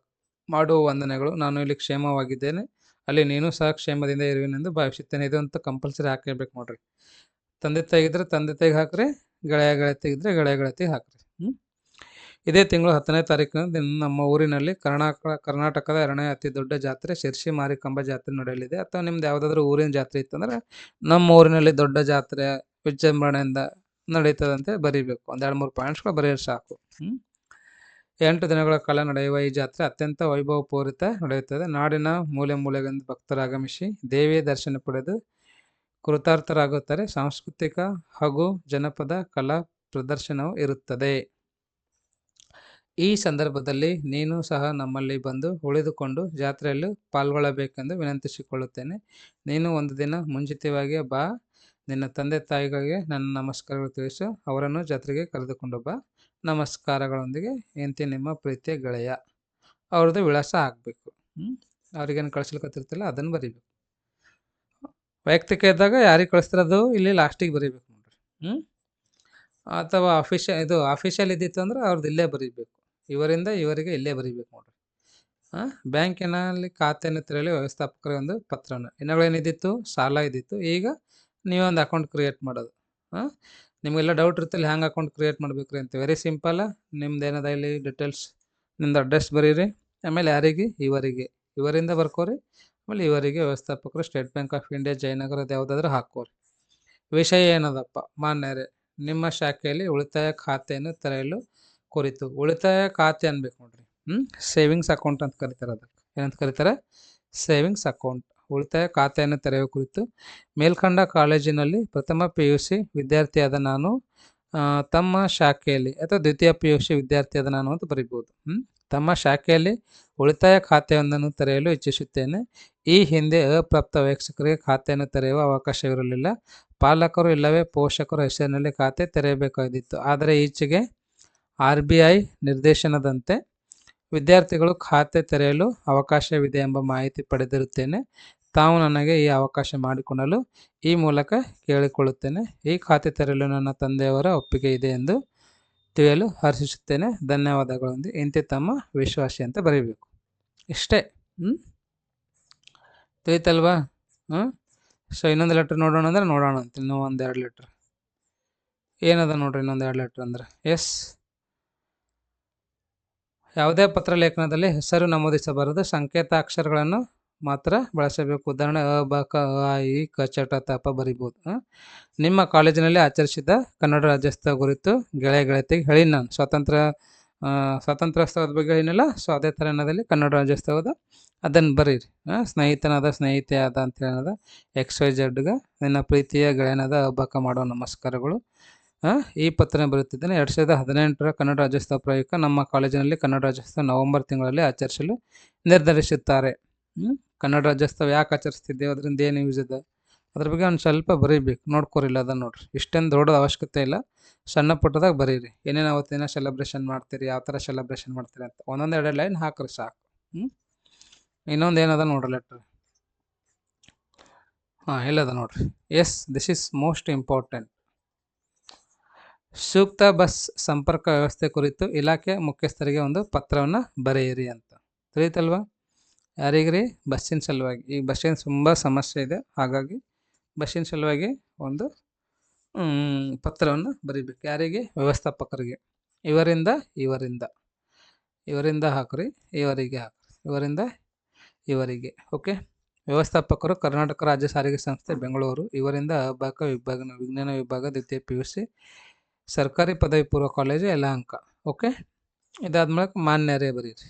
ಮಾಡುವ ವಂದನೆಗಳು. ನಾನು ಇಲ್ಲಿ ಕ್ಷೇಮವಾಗಿದ್ದೇನೆ, ಅಲ್ಲಿ ನೀನು ಸಹ ಕ್ಷೇಮದಿಂದ ಇರುವೆನೆಂದು ಭಾವಿಸುತ್ತೇನೆ. ಇದು ಅಂತ ಕಂಪಲ್ಸರಿ ಹಾಕೇಬೇಕು ನೋಡ್ರಿ. ತಂದೆ ತಾಯಿಗಿದ್ರೆ ತಂದೆ ತಾಯಿಗೆ ಹಾಕ್ರಿ, ಗೆಳೆಯ ಗೆಳತಿಗಿದ್ರೆ ಗೆಳೆಯ ಗೆಳತಿಗೆ ಹಾಕ್ರಿ. ಇದೇ ತಿಂಗಳು 10ನೇ ತಾರೀಕಿನ ದಿನ ನಮ್ಮ ಊರಿನಲ್ಲಿ ಕರ್ನಾಟಕದ 2ನೇ ಅತಿ ದೊಡ್ಡ ಜಾತ್ರೆ ಶಿರ್ಸಿ ಮಾರಿಕಾಂಬಾ ಜಾತ್ರೆ ನಡೆಯಲಿದೆ. ಅಥವಾ ನಿಮ್ದು ಯಾವುದಾದ್ರೂ ಊರಿನ ಜಾತ್ರೆ ಇತ್ತಂದ್ರೆ ನಮ್ಮ ಊರಿನಲ್ಲಿ ದೊಡ್ಡ ಜಾತ್ರೆ ವಿಜೃಂಭಣೆಯಿಂದ ನಡೀತದಂತೆ ಬರೀಬೇಕು. ಒಂದು 2-3 ಪಾಯಿಂಟ್ಸ್ಗಳು ಬರೆಯೋದು ಸಾಕು. 8 ದಿನಗಳ ಕಾಲ ನಡೆಯುವ ಈ ಜಾತ್ರೆ ಅತ್ಯಂತ ವೈಭವಪೂರಿತ ನಡೆಯುತ್ತದೆ. ನಾಡಿನ ಮೂಲೆ ಮೂಲೆಗಳಿಂದ ಭಕ್ತರು ಆಗಮಿಸಿ ದೇವಿಯ ದರ್ಶನ ಪಡೆದು ಕೃತಾರ್ಥರಾಗುತ್ತಾರೆ. ಸಾಂಸ್ಕೃತಿಕ ಹಾಗೂ ಜನಪದ ಕಲಾ ಪ್ರದರ್ಶನವೂ ಇರುತ್ತದೆ. ಈ ಸಂದರ್ಭದಲ್ಲಿ ನೀನು ಸಹ ನಮ್ಮಲ್ಲಿ ಬಂದು ಉಳಿದುಕೊಂಡು ಜಾತ್ರೆಯಲ್ಲಿ ಪಾಲ್ಗೊಳ್ಳಬೇಕೆಂದು ವಿನಂತಿಸಿಕೊಳ್ಳುತ್ತೇನೆ. ನೀನು ಒಂದು ದಿನ ಮುಂಚಿತವಾಗಿ ಬಾ. ನಿನ್ನ ತಂದೆ ತಾಯಿಗಳಿಗೆ ನನ್ನ ನಮಸ್ಕಾರಗಳು ತಿಳಿಸು. ಅವರನ್ನು ಜಾತ್ರೆಗೆ ಕರೆದುಕೊಂಡು ಬಾ. ನಮಸ್ಕಾರಗಳೊಂದಿಗೆ ಇಂತಿ ನಿಮ್ಮ ಪ್ರೀತಿಯ ಗೆಳೆಯ. ಅವ್ರದ್ದು ವಿಳಾಸ ಹಾಕಬೇಕು. ಅವ್ರಿಗೇನು ಕಳಿಸ್ಲಿಕ್ಕತ್ತಿರ್ತಿಲ್ಲ ಅದನ್ನು ಬರೀಬೇಕು. ವೈಯಕ್ತಿಕ ಇದ್ದಾಗ ಯಾರಿಗೆ ಕಳಿಸ್ತಿರೋದು ಇಲ್ಲಿ ಲಾಸ್ಟಿಗೆ ಬರೀಬೇಕು ನೋಡ್ರಿ. ಅಥವಾ ಆಫೀಷಿಯಲ್ ಇದ್ದಿತ್ತು ಅಂದ್ರೆ ಅವ್ರದ್ದು ಇಲ್ಲೇ ಬರೀಬೇಕು. ಇವರಿಂದ ಇವರಿಗೆ ಇಲ್ಲೇ ಬರೀಬೇಕು ನೋಡ್ರಿ. ಬ್ಯಾಂಕಿನಲ್ಲಿ ಖಾತೆಯನ್ನು ತೆರೆಯಲು ವ್ಯವಸ್ಥಾಪಕರಿಗೆ ಒಂದು ಪತ್ರವನ್ನು. ಇನ್ನಗಳೇನಿದ್ದಿತ್ತು, ಸಾಲ ಇದ್ದಿತ್ತು. ಈಗ ನೀವೊಂದು ಅಕೌಂಟ್ ಕ್ರಿಯೇಟ್ ಮಾಡೋದು. ನಿಮಗೆಲ್ಲ ಡೌಟ್ ಇರ್ತಲ್ಲ ಹ್ಯಾಂಗೆ ಅಕೌಂಟ್ ಕ್ರಿಯೇಟ್ ಮಾಡ್ಬೇಕ್ರಿ ಅಂತ. Very simple. ನಿಮ್ದು ಏನದ ಇಲ್ಲಿ ಡೀಟೇಲ್ಸ್, ನಿಮ್ದು ಅಡ್ರೆಸ್ ಬರೀರಿ. ಆಮೇಲೆ ಯಾರಿಗೆ, ಇವರಿಗೆ, ಇವರಿಂದ ಬರ್ಕೋರಿ. ಆಮೇಲೆ ಇವರಿಗೆ ವ್ಯವಸ್ಥಾಪಕರು ಸ್ಟೇಟ್ ಬ್ಯಾಂಕ್ ಆಫ್ ಇಂಡಿಯಾ ಜಯನಗರದ ಯಾವುದಾದ್ರೂ ಹಾಕೋರಿ. ವಿಷಯ ಏನದಪ್ಪ, ಮಾನ್ಯರೇ, ನಿಮ್ಮ ಶಾಖೆಯಲ್ಲಿ ಉಳಿತಾಯ ಖಾತೆಯನ್ನು ತೆರೆಯಲು ಕುರಿತು. ಉಳಿತಾಯ ಖಾತೆ ಅನ್ಬೇಕು ನೋಡ್ರಿ. ಸೇವಿಂಗ್ಸ್ ಅಕೌಂಟ್ ಅಂತ ಕರೀತಾರೆ. ಅದಕ್ಕೆ ಏನಂತ ಕರೀತಾರೆ? Savings account. ಉಳಿತಾಯ ಖಾತೆಯನ್ನು ತೆರೆಯುವ ಕುರಿತು ಮೇಲ್ಕಂಡ ಕಾಲೇಜಿನಲ್ಲಿ ಪ್ರಥಮ PUC ವಿದ್ಯಾರ್ಥಿಯಾದ ನಾನು ತಮ್ಮ ಶಾಖೆಯಲ್ಲಿ ಅಥವಾ ದ್ವಿತೀಯ PUC ವಿದ್ಯಾರ್ಥಿಯಾದ ನಾನು ಅಂತ ಬರೀಬೋದು. ತಮ್ಮ ಶಾಖೆಯಲ್ಲಿ ಉಳಿತಾಯ ಖಾತೆಯೊಂದನ್ನು ತೆರೆಯಲು ಇಚ್ಛಿಸುತ್ತೇನೆ. ಈ ಹಿಂದೆ ಅಪ್ರಾಪ್ತ ವೀಕ್ಷಕರಿಗೆ ಖಾತೆಯನ್ನು ತೆರೆಯುವ ಅವಕಾಶವಿರಲಿಲ್ಲ. ಪಾಲಕರು ಇಲ್ಲವೇ ಪೋಷಕರ ಹೆಸರಿನಲ್ಲಿ ಖಾತೆ ತೆರೆಯಬೇಕಾಗಿತ್ತು. ಆದರೆ ಈಚೆಗೆ RBI ನಿರ್ದೇಶನದಂತೆ ವಿದ್ಯಾರ್ಥಿಗಳು ಖಾತೆ ತೆರೆಯಲು ಅವಕಾಶವಿದೆ ಎಂಬ ಮಾಹಿತಿ ಪಡೆದಿರುತ್ತೇನೆ. ತಾವು ನನಗೆ ಈ ಅವಕಾಶ ಮಾಡಿಕೊಡಲು ಈ ಮೂಲಕ ಕೇಳಿಕೊಳ್ಳುತ್ತೇನೆ. ಈ ಖಾತೆ ತೆರೆಯಲು ನನ್ನ ತಂದೆಯವರ ಒಪ್ಪಿಗೆ ಇದೆ ಎಂದು ತಿಳಿಯಲು ಹರ್ಷಿಸುತ್ತೇನೆ. ಧನ್ಯವಾದಗಳೊಂದಿಗೆ ಇಂತಿ ತಮ್ಮ ವಿಶ್ವಾಸಿ ಅಂತ ಬರೀಬೇಕು. ಇಷ್ಟೇ. ತಿಳಿತಲ್ವಾ? ಸೊ ಇನ್ನೊಂದು ಲೆಟ್ರ್ ನೋಡೋಣ ಅಂದ್ರೆ ನೋಡೋಣ ಅಂತ. ಇನ್ನೂ 1-2 ಲೆಟ್ರ್ ಏನದ ನೋಡ್ರಿ. ಇನ್ನೊಂದು 2 ಲೆಟ್ರ್ ಅಂದ್ರೆ ಎಸ್. ಯಾವುದೇ ಪತ್ರ ಲೇಖನದಲ್ಲಿ ಹೆಸರು ನಮೂದಿಸಬಾರದು. ಸಂಕೇತಾಕ್ಷರಗಳನ್ನು ಮಾತ್ರ ಬಳಸಬೇಕು. ಉದಾಹರಣೆ ಅ, ಬ, ಕ, ಅ, ಈ, ಕ, ಚ, ಟ, ತ, ಪ ಬರಿಬೋದು. ನಿಮ್ಮ ಕಾಲೇಜಿನಲ್ಲಿ ಆಚರಿಸಿದ ಕನ್ನಡ ರಾಜ್ಯೋತ್ಸವ ಕುರಿತು ಗೆಳೆಯ ಗೆಳತಿಗೆ ಹೇಳಿ. ನಾನು ಸ್ವಾತಂತ್ರ್ಯೋತ್ಸವದ ಬಗ್ಗೆ ಹೇಳಿನಲ್ಲ, ಸೊ ಅದೇ ಥರ ಏನದಲ್ಲಿ ಕನ್ನಡ ರಾಜ್ಯೋತ್ಸವದ ಅದನ್ನು ಬರೀರಿ. ಸ್ನೇಹಿತನಾದ ಸ್ನೇಹಿತೆಯಾದ ಅಂತ ಏನದ XYZ ನಿನ್ನ ಪ್ರೀತಿಯ ಗೆಳೆಯನಾದ ಹಬ್ಬಕ ಮಾಡೋ ನಮಸ್ಕಾರಗಳು. ಈ ಪತ್ರ ಬರುತ್ತಿದ್ದೇನೆ. 2018 ಕನ್ನಡ ರಾಜ್ಯೋತ್ಸವ ಪ್ರಯುಕ್ತ ನಮ್ಮ ಕಾಲೇಜಿನಲ್ಲಿ ಕನ್ನಡ ರಾಜ್ಯೋತ್ಸವ ನವೆಂಬರ್ ತಿಂಗಳಲ್ಲಿ ಆಚರಿಸಲು ನಿರ್ಧರಿಸುತ್ತಾರೆ. ಕನ್ನಡ ರಾಜ್ಯೋತ್ಸವ ಯಾಕೆ ಆಚರಿಸ್ತಿದ್ದೇವೆ, ಅದರಿಂದ ಏನು ಯೂಸ್ ಇದೆ, ಅದ್ರ ಬಗ್ಗೆ ಒಂದು ಸ್ವಲ್ಪ ಬರೀಬೇಕು. ನೋಡ್ಕೊರಿಲ್ಲ ಅದನ್ನು ನೋಡ್ರಿ. ಇಷ್ಟೇನು ದೊಡ್ಡ ಅವಶ್ಯಕತೆ ಇಲ್ಲ, ಸಣ್ಣ ಪುಟ್ಟದಾಗ ಬರೀರಿ. ಏನೇನು ಅವತ್ತಿನ ಸೆಲೆಬ್ರೇಷನ್ ಮಾಡ್ತೀರಿ, ಯಾವ ಥರ ಸೆಲೆಬ್ರೇಷನ್ ಮಾಡ್ತೀರಿ ಅಂತ 1-2 ಲೈನ್ ಹಾಕ್ರಿ ಸಾಕು. ಇನ್ನೊಂದು ಏನದ ನೋಡ್ರಿ ಲೆಟ್ರ್. ಇಲ್ಲದ ನೋಡ್ರಿ. Yes, this is most important. ಸೂಕ್ತ ಬಸ್ ಸಂಪರ್ಕ ವ್ಯವಸ್ಥೆ ಕುರಿತು ಇಲಾಖೆ ಮುಖ್ಯಸ್ಥರಿಗೆ ಒಂದು ಪತ್ರವನ್ನು ಬರೆಯಿರಿ ಅಂತ. ತಿಳಿತಲ್ವಾ? ಯಾರಿಗ್ರಿ? ಬಸ್ಸಿನ ಸಲುವಾಗಿ. ಈಗ ಬಸ್ಸಿನ ತುಂಬ ಸಮಸ್ಯೆ ಇದೆ, ಹಾಗಾಗಿ ಬಸ್ಸಿನ ಸಲುವಾಗಿ ಒಂದು ಪತ್ರವನ್ನು ಬರೀಬೇಕು. ಯಾರಿಗೆ? ವ್ಯವಸ್ಥಾಪಕರಿಗೆ. ಇವರಿಂದ ಹಾಕ್ರಿ, ಇವರಿಗೆ ಹಾಕ್ರಿ, ಇವರಿಂದ ಇವರಿಗೆ. ಓಕೆ. ವ್ಯವಸ್ಥಾಪಕರು ಕರ್ನಾಟಕ ರಾಜ್ಯ ಸಾರಿಗೆ ಸಂಸ್ಥೆ ಬೆಂಗಳೂರು. ಇವರಿಂದ ಅಬಾಕ ವಿಜ್ಞಾನ ವಿಭಾಗ ದ್ವಿತೀಯ PUC ಸರ್ಕಾರಿ ಪದವಿ ಪೂರ್ವ ಕಾಲೇಜು ಯಲಹಂಕ. ಓಕೆ. ಇದಾದ್ಮೇಲೆ ಮಾನ್ಯರೇ ಬರೀರಿ.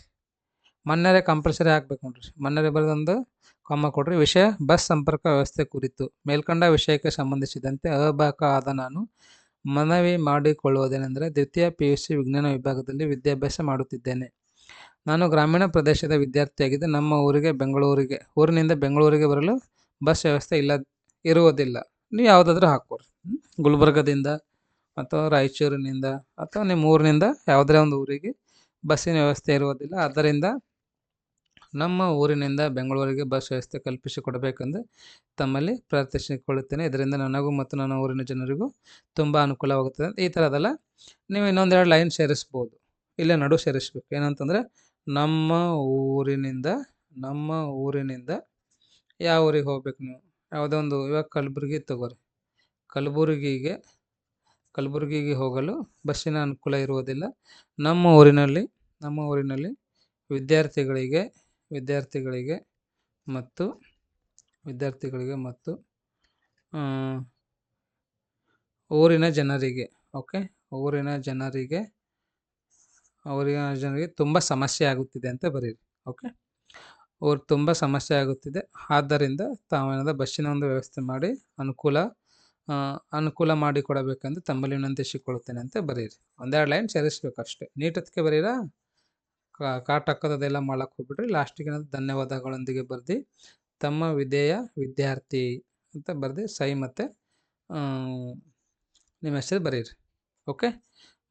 ಮಾನ್ಯರೇ ಕಂಪಲ್ಸರಿ ಹಾಕ್ಬೇಕು ನೋಡ್ರಿ. ಮಾನ್ಯರೇ ಬರೆದೊಂದು ಕಾಮ ಕೊಡ್ರಿ. ವಿಷಯ ಬಸ್ ಸಂಪರ್ಕ ವ್ಯವಸ್ಥೆ ಕುರಿತು ಮೇಲ್ಕಂಡ ವಿಷಯಕ್ಕೆ ಸಂಬಂಧಿಸಿದಂತೆ ಅಬಾಕ ಆದ ನಾನು ಮನವಿ ಮಾಡಿಕೊಳ್ಳುವುದೇನೆಂದರೆ, ದ್ವಿತೀಯ PUC ವಿಜ್ಞಾನ ವಿಭಾಗದಲ್ಲಿ ವಿದ್ಯಾಭ್ಯಾಸ ಮಾಡುತ್ತಿದ್ದೇನೆ. ನಾನು ಗ್ರಾಮೀಣ ಪ್ರದೇಶದ ವಿದ್ಯಾರ್ಥಿಯಾಗಿದ್ದು ನಮ್ಮ ಊರಿನಿಂದ ಬೆಂಗಳೂರಿಗೆ ಬರಲು ಬಸ್ ವ್ಯವಸ್ಥೆ ಇರುವುದಿಲ್ಲ. ನೀವು ಯಾವುದಾದ್ರೂ ಹಾಕೋರಿ. ಗುಲ್ಬರ್ಗದಿಂದ ಅಥವಾ ರಾಯಚೂರಿನಿಂದ ಅಥವಾ ನಿಮ್ಮ ಊರಿನಿಂದ ಯಾವುದೇ ಒಂದು ಊರಿಗೆ ಬಸ್ಸಿನ ವ್ಯವಸ್ಥೆ ಇರುವುದಿಲ್ಲ. ಆದ್ದರಿಂದ ನಮ್ಮ ಊರಿನಿಂದ ಬೆಂಗಳೂರಿಗೆ ಬಸ್ ವ್ಯವಸ್ಥೆ ಕಲ್ಪಿಸಿಕೊಡಬೇಕೆಂದು ತಮ್ಮಲ್ಲಿ ಪ್ರಾರ್ಥಿಸಿಕೊಳ್ಳುತ್ತೇನೆ. ಇದರಿಂದ ನನಗೂ ಮತ್ತು ನನ್ನ ಊರಿನ ಜನರಿಗೂ ತುಂಬ ಅನುಕೂಲವಾಗುತ್ತದೆ. ಈ ಥರದೆಲ್ಲ ನೀವು ಇನ್ನೊಂದೆರಡು ಲೈನ್ ಸೇರಿಸ್ಬೋದು. ಇಲ್ಲೇ ನಡು ಸೇರಿಸ್ಬೇಕು. ಏನಂತಂದರೆ ನಮ್ಮ ಊರಿನಿಂದ ನಮ್ಮ ಊರಿನಿಂದ ಯಾವ ಊರಿಗೆ ಹೋಗ್ಬೇಕು ನೀವು? ಯಾವುದೋ ಒಂದು ಇವಾಗ ಕಲಬುರ್ಗಿ ತಗೋರಿ. ಕಲಬುರ್ಗಿಗೆ ಹೋಗಲು ಬಸ್ಸಿನ ಅನುಕೂಲ ಇರುವುದಿಲ್ಲ. ನಮ್ಮ ಊರಿನಲ್ಲಿ ವಿದ್ಯಾರ್ಥಿಗಳಿಗೆ ಮತ್ತು ಊರಿನ ಜನರಿಗೆ ತುಂಬ ಸಮಸ್ಯೆ ಆಗುತ್ತಿದೆ ಅಂತ ಬರೀರಿ. ಓಕೆ, ತುಂಬ ಸಮಸ್ಯೆ ಆಗುತ್ತಿದೆ. ಆದ್ದರಿಂದ ತಾವೇನಾದ ಬಸ್ಸಿನ ಒಂದು ವ್ಯವಸ್ಥೆ ಮಾಡಿ ಅನುಕೂಲ ಮಾಡಿಕೊಡಬೇಕೆಂದು ತಮ್ಮಲ್ಲಿ ವಿನಂತಿಸಿಕೊಳ್ಳುತ್ತೇನೆ ಅಂತ ಬರೀರಿ. ಒಂದೆರಡು ಲೈನ್ ಸೇರಿಸ್ಬೇಕು ಅಷ್ಟೇ. ನೀಟತ್ಗೆ ಬರೀರಾ, ಕಾಟ್ ಹಾಕೋದೆಲ್ಲ ಮಾಡಕ್ಕೆ ಹೋಗ್ಬಿಟ್ರಿ. ಲಾಸ್ಟಿಗೆ ಧನ್ಯವಾದಗಳೊಂದಿಗೆ ಬರ್ದು ತಮ್ಮ ವಿಧೇಯ ವಿದ್ಯಾರ್ಥಿ ಅಂತ ಬರ್ದು ಸೈ ಮತ್ತು ನಿಮ್ಮ ಹೆಸರು ಬರೀರಿ. ಓಕೆ,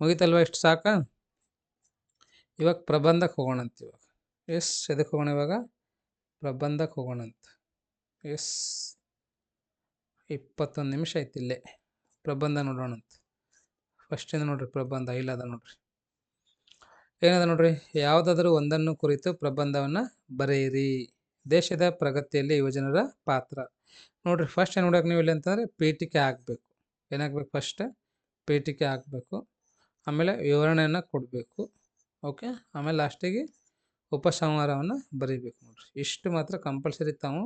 ಮುಗಿತಲ್ವ? ಇಷ್ಟು ಸಾಕಾ? ಇವಾಗ ಪ್ರಬಂಧಕ್ಕೆ ಹೋಗೋಣಂತ. ಎದಕ್ಕೆ ಹೋಗೋಣ ಇವಾಗ? ಪ್ರಬಂಧಕ್ಕೆ ಹೋಗೋಣಂತ. 21 ನಿಮಿಷ ಐತಿ. ಇಲ್ಲೇ ಪ್ರಬಂಧ ನೋಡೋಣಂತ. ಫಸ್ಟಿಂದ ನೋಡ್ರಿ ಪ್ರಬಂಧ. ಇಲ್ಲದ ನೋಡ್ರಿ, ಏನದ ನೋಡ್ರಿ. ಯಾವುದಾದ್ರೂ ಒಂದನ್ನು ಕುರಿತು ಪ್ರಬಂಧವನ್ನು ಬರೆಯಿರಿ. ದೇಶದ ಪ್ರಗತಿಯಲ್ಲಿ ಯುವಜನರ ಪಾತ್ರ. ನೋಡ್ರಿ, ಫಸ್ಟ್ ಏನು ನೋಡಕ್ಕೆ ನೀವು ಇಲ್ಲಿ ಅಂತಂದರೆ ಪೀಠಿಕೆ ಹಾಕಬೇಕು. ಏನಾಗಬೇಕು? ಫಸ್ಟ್ ಪೀಠಿಕೆ ಹಾಕಬೇಕು. ಆಮೇಲೆ ವಿವರಣೆಯನ್ನು ಕೊಡಬೇಕು. ಓಕೆ, ಆಮೇಲೆ ಲಾಸ್ಟಿಗೆ ಉಪಸಂಹಾರವನ್ನು ಬರೀಬೇಕು. ನೋಡ್ರಿ, ಇಷ್ಟು ಮಾತ್ರ ಕಂಪಲ್ಸರಿ ತಾವು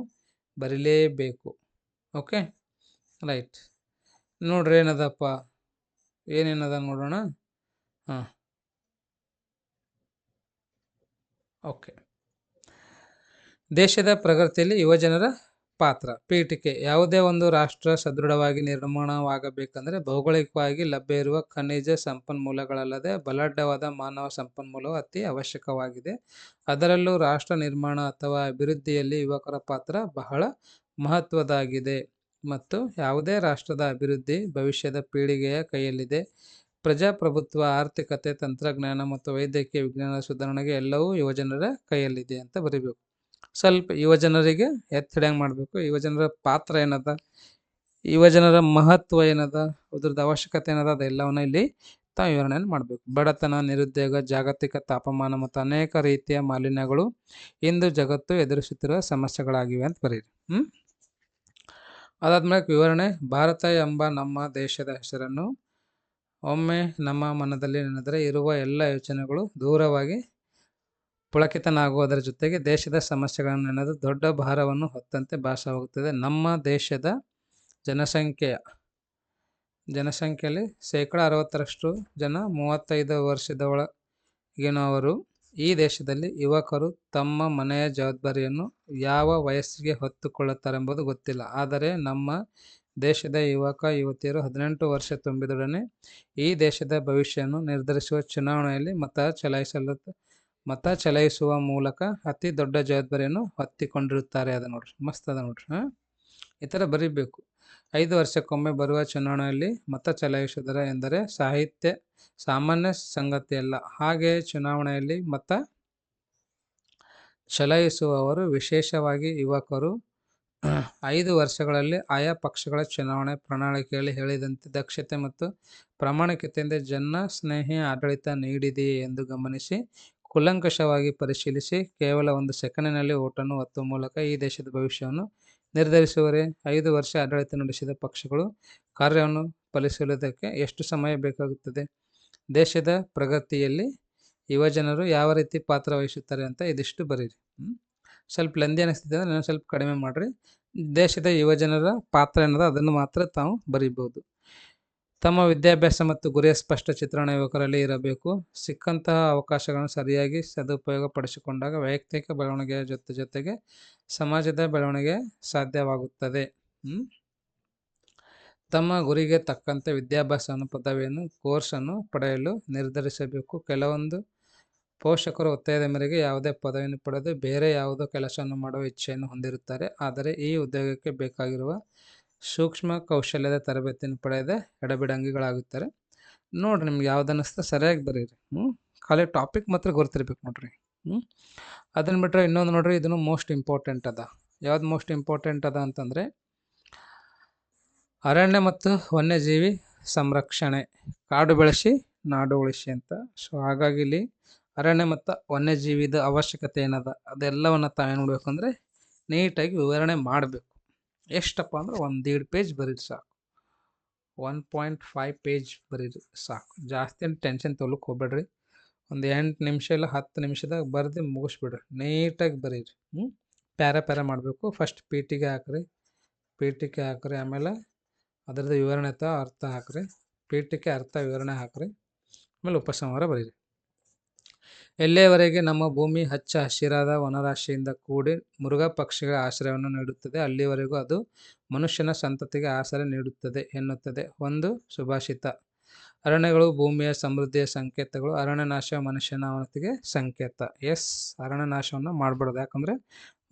ಬರೀಲೇಬೇಕು. Okay, right. ನೋಡ್ರಿ ಏನದಪ್ಪ, ಏನೇನದ ನೋಡೋಣ. ಹಾಂ, ಓಕೆ. ದೇಶದ ಪ್ರಗತಿಯಲ್ಲಿ ಯುವಜನರ ಪಾತ್ರ. ಪೀಠಿಕೆ. ಯಾವುದೇ ಒಂದು ರಾಷ್ಟ್ರ ಸದೃಢವಾಗಿ ನಿರ್ಮಾಣವಾಗಬೇಕಂದರೆ ಭೌಗೋಳಿಕವಾಗಿ ಲಭ್ಯ ಇರುವ ಖನಿಜ ಸಂಪನ್ಮೂಲಗಳಲ್ಲದೆ ಬಲಾಢ್ಯವಾದ ಮಾನವ ಸಂಪನ್ಮೂಲವು ಅತಿ ಅವಶ್ಯಕವಾಗಿದೆ. ಅದರಲ್ಲೂ ರಾಷ್ಟ್ರ ನಿರ್ಮಾಣ ಅಥವಾ ಅಭಿವೃದ್ಧಿಯಲ್ಲಿ ಯುವಕರ ಪಾತ್ರ ಬಹಳ ಮಹತ್ವದಾಗಿದೆ ಮತ್ತು ಯಾವುದೇ ರಾಷ್ಟ್ರದ ಅಭಿವೃದ್ಧಿ ಭವಿಷ್ಯದ ಪೀಳಿಗೆಯ ಕೈಯಲ್ಲಿದೆ. ಪ್ರಜಾಪ್ರಭುತ್ವ, ಆರ್ಥಿಕತೆ, ತಂತ್ರಜ್ಞಾನ ಮತ್ತು ವೈದ್ಯಕೀಯ ವಿಜ್ಞಾನದ ಸುಧಾರಣೆಗೆ ಎಲ್ಲವೂ ಯುವಜನರ ಕೈಯಲ್ಲಿದೆ ಅಂತ ಬರೀಬೇಕು. ಸ್ವಲ್ಪ ಯುವಜನರಿಗೆ ಎತ್ತಿಡ್ಯಾಂಗೆ ಮಾಡಬೇಕು. ಯುವಜನರ ಪಾತ್ರ ಏನದ, ಯುವಜನರ ಮಹತ್ವ ಏನದ, ಅದ್ರದ್ದು ಅವಶ್ಯಕತೆ ಏನದ, ಅದೆಲ್ಲವನ್ನ ಇಲ್ಲಿ ತಾವು ವಿವರಣೆಯನ್ನು ಮಾಡಬೇಕು. ಬಡತನ, ನಿರುದ್ಯೋಗ, ಜಾಗತಿಕ ತಾಪಮಾನ ಮತ್ತು ಅನೇಕ ರೀತಿಯ ಮಾಲಿನ್ಯಗಳು ಇಂದು ಜಗತ್ತು ಎದುರಿಸುತ್ತಿರುವ ಸಮಸ್ಯೆಗಳಾಗಿವೆ ಅಂತ ಬರೀರಿ. ಅದಾದ್ಮೇಲೆ ವಿವರಣೆ. ಭಾರತ ಎಂಬ ನಮ್ಮ ದೇಶದ ಹೆಸರನ್ನು ಒಮ್ಮೆ ನಮ್ಮ ಮನದಲ್ಲಿ ನೆನೆದರೆ ಇರುವ ಎಲ್ಲ ಯೋಚನೆಗಳು ದೂರವಾಗಿ ಪುಳಕಿತನಾಗುವುದರ ಜೊತೆಗೆ ದೇಶದ ಸಮಸ್ಯೆಗಳನ್ನು ನೆನೆದು ದೊಡ್ಡ ಭಾರವನ್ನು ಹೊತ್ತಂತೆ ಭಾಸವಾಗುತ್ತದೆ. ನಮ್ಮ ದೇಶದ ಜನಸಂಖ್ಯೆಯಲ್ಲಿ 60% ಜನ 35 ವರ್ಷದೊಳಗಿನವರು. ಈ ದೇಶದಲ್ಲಿ ಯುವಕರು ತಮ್ಮ ಮನೆಯ ಜವಾಬ್ದಾರಿಯನ್ನು ಯಾವ ವಯಸ್ಸಿಗೆ ಹೊತ್ತುಕೊಳ್ಳುತ್ತಾರೆಂಬುದು ಗೊತ್ತಿಲ್ಲ. ಆದರೆ ನಮ್ಮ ದೇಶದ ಯುವಕ ಯುವತಿಯರು 18 ವರ್ಷ ತುಂಬಿದೊಡನೆ ಈ ದೇಶದ ಭವಿಷ್ಯವನ್ನು ನಿರ್ಧರಿಸುವ ಚುನಾವಣೆಯಲ್ಲಿ ಮತ ಚಲಾಯಿಸುವ ಮೂಲಕ ಅತಿ ದೊಡ್ಡ ಜವಾಬ್ದಾರಿಯನ್ನು ಹೊತ್ತಿಕೊಂಡಿರುತ್ತಾರೆ. ಅದ ನೋಡ್ರಿ, ಮಸ್ತ್ ಅದ ನೋಡ್ರಿ. ಈ ಥರ ಬರೀಬೇಕು. 5 ವರ್ಷಕ್ಕೊಮ್ಮೆ ಬರುವ ಚುನಾವಣೆಯಲ್ಲಿ ಮತ ಚಲಾಯಿಸುವುದರ ಎಂದರೆ ಸಾಮಾನ್ಯ ಸಂಗತಿಯಲ್ಲ. ಹಾಗೆಯೇ ಚುನಾವಣೆಯಲ್ಲಿ ಮತ ಚಲಾಯಿಸುವವರು, ವಿಶೇಷವಾಗಿ ಯುವಕರು, 5 ವರ್ಷಗಳಲ್ಲಿ ಆಯಾ ಪಕ್ಷಗಳ ಚುನಾವಣೆ ಪ್ರಣಾಳಿಕೆಯಲ್ಲಿ ಹೇಳಿದಂತೆ ದಕ್ಷತೆ ಮತ್ತು ಪ್ರಾಮಾಣಿಕತೆಯಿಂದ ಜನಸ್ನೇಹಿ ಆಡಳಿತ ನೀಡಿದೆಯೇ ಎಂದು ಗಮನಿಸಿ ಕೂಲಂಕಷವಾಗಿ ಪರಿಶೀಲಿಸಿ ಕೇವಲ 1 ಸೆಕೆಂಡಿನಲ್ಲಿ ಓಟನ್ನು ಒತ್ತುವ ಮೂಲಕ ಈ ದೇಶದ ಭವಿಷ್ಯವನ್ನು ನಿರ್ಧರಿಸುವರೇ. 5 ವರ್ಷ ಆಡಳಿತ ನಡೆಸಿದ ಪಕ್ಷಗಳು ಕಾರ್ಯವನ್ನು ಫಲಿಸುವುದಕ್ಕೆ ಎಷ್ಟು ಸಮಯ ಬೇಕಾಗುತ್ತದೆ? ದೇಶದ ಪ್ರಗತಿಯಲ್ಲಿ ಯುವಜನರು ಯಾವ ರೀತಿ ಪಾತ್ರ ವಹಿಸುತ್ತಾರೆ ಅಂತ ಇದಿಷ್ಟು ಬರೀರಿ. ಸ್ವಲ್ಪ ಲೆಂದಿ ಅನಿಸ್ತಿದೆ ಅಂದರೆ ನಾನು ಸ್ವಲ್ಪ ಕಡಿಮೆ ಮಾಡಿರಿ. ದೇಶದ ಯುವಜನರ ಪಾತ್ರ ಏನದ ಅದನ್ನು ಮಾತ್ರ ತಾವು ಬರೀಬೋದು. ತಮ್ಮ ವಿದ್ಯಾಭ್ಯಾಸ ಮತ್ತು ಗುರಿಯ ಸ್ಪಷ್ಟ ಚಿತ್ರಣ ಯುವಕರಲ್ಲಿ ಇರಬೇಕು. ಸಿಕ್ಕಂತಹ ಅವಕಾಶಗಳನ್ನು ಸರಿಯಾಗಿ ಸದುಪಯೋಗ ಪಡಿಸಿಕೊಂಡಾಗ ವೈಯಕ್ತಿಕ ಬೆಳವಣಿಗೆಯ ಜೊತೆಗೆ ಸಮಾಜದ ಬೆಳವಣಿಗೆ ಸಾಧ್ಯವಾಗುತ್ತದೆ. ತಮ್ಮ ಗುರಿಗೆ ತಕ್ಕಂತೆ ವಿದ್ಯಾಭ್ಯಾಸವನ್ನು, ಪದವಿಯನ್ನು, ಕೋರ್ಸನ್ನು ಪಡೆಯಲು ನಿರ್ಧರಿಸಬೇಕು. ಕೆಲವೊಂದು ಪೋಷಕರು ಒತ್ತಾಯದ ಮೇರೆಗೆ ಯಾವುದೇ ಪದವಿಯನ್ನು ಪಡೆದು ಬೇರೆ ಯಾವುದೋ ಕೆಲಸವನ್ನು ಮಾಡುವ ಇಚ್ಛೆಯನ್ನು ಹೊಂದಿರುತ್ತಾರೆ. ಆದರೆ ಈ ಉದ್ಯೋಗಕ್ಕೆ ಬೇಕಾಗಿರುವ ಸೂಕ್ಷ್ಮ ಕೌಶಲ್ಯದ ತರಬೇತಿಯನ್ನು ಪಡೆಯದೆ ಎಡಬಿಡಂಗಿಗಳಾಗುತ್ತಾರೆ. ನೋಡ್ರಿ, ನಿಮ್ಗೆ ಯಾವ್ದು ಅನ್ನಿಸ್ತಾ ಸರಿಯಾಗಿ ಬರೀರಿ. ಖಾಲಿ ಟಾಪಿಕ್ ಮಾತ್ರ ಗೊತ್ತಿರ್ಬೇಕು ನೋಡ್ರಿ. ಅದನ್ನು ಬಿಟ್ಟರೆ ಇನ್ನೊಂದು ನೋಡ್ರಿ, ಇದನ್ನು ಮೋಸ್ಟ್ ಇಂಪಾರ್ಟೆಂಟ್ ಅದ. ಯಾವ್ದು ಮೋಸ್ಟ್ ಇಂಪಾರ್ಟೆಂಟ್ ಅದ ಅಂತಂದರೆ ಅರಣ್ಯ ಮತ್ತು ವನ್ಯಜೀವಿ ಸಂರಕ್ಷಣೆ, ಕಾಡು ಬೆಳೆಸಿ ನಾಡು ಉಳಿಸಿ ಅಂತ. ಸೊ ಹಾಗಾಗಿ ಇಲ್ಲಿ ಅರಣ್ಯ ಮತ್ತು ವನ್ಯಜೀವಿದ ಅವಶ್ಯಕತೆ ಏನದ ಅದೆಲ್ಲವನ್ನು ತಾವೇನು ಮಾಡಬೇಕು ಅಂದರೆ ನೀಟಾಗಿ ವಿವರಣೆ ಮಾಡಬೇಕು. ಎಷ್ಟಪ್ಪ ಅಂದ್ರೆ 1.5 ಪೇಜ್ ಬರೀರಿ ಸಾಕು, 1.5 ಪೇಜ್ ಬರೀರಿ ಸಾಕು. ಜಾಸ್ತಿ ಟೆನ್ಷನ್ ತೊಗೊಳಕ್ಕೆ ಹೋಗ್ಬೇಡ್ರಿ. ಒಂದು 8 ನಿಮಿಷ ಇಲ್ಲ 10 ನಿಮಿಷದಾಗ ಬರೆದು ಮುಗಿಸ್ಬಿಡ್ರಿ, ನೀಟಾಗಿ ಬರೀರಿ. ಪ್ಯಾರ ಮಾಡಬೇಕು. ಫಸ್ಟ್ ಪೀಟಿಗೆ ಹಾಕ್ರಿ, ಆಮೇಲೆ ಅದರದ್ದು ವಿವರಣೆ ಅರ್ಥ ಹಾಕ್ರಿ, ಪೀಠಿಕೆ ಅರ್ಥ ವಿವರಣೆ ಹಾಕ್ರಿ, ಆಮೇಲೆ ಉಪಸಂಹಾರ ಬರೀರಿ. ಎಲ್ಲಿಯವರೆಗೆ ನಮ್ಮ ಭೂಮಿ ಹಚ್ಚ ಹಸಿರಾದ ವನರಾಶಿಯಿಂದ ಕೂಡಿ ಮೃಗ ಪಕ್ಷಿಗಳ ಆಶ್ರಯವನ್ನು ನೀಡುತ್ತದೆ, ಅಲ್ಲಿವರೆಗೂ ಅದು ಮನುಷ್ಯನ ಸಂತತಿಗೆ ಆಶ್ರಯ ನೀಡುತ್ತದೆ ಎನ್ನುತ್ತದೆ ಒಂದು ಸುಭಾಷಿತ. ಅರಣ್ಯಗಳು ಭೂಮಿಯ ಸಮೃದ್ಧಿಯ ಸಂಕೇತಗಳು, ಅರಣ್ಯನಾಶ ಮನುಷ್ಯನ ಅವನತಿಗೆ ಸಂಕೇತ. ಅರಣ್ಯನಾಶವನ್ನು ಮಾಡಬಾರ್ದು, ಯಾಕಂದರೆ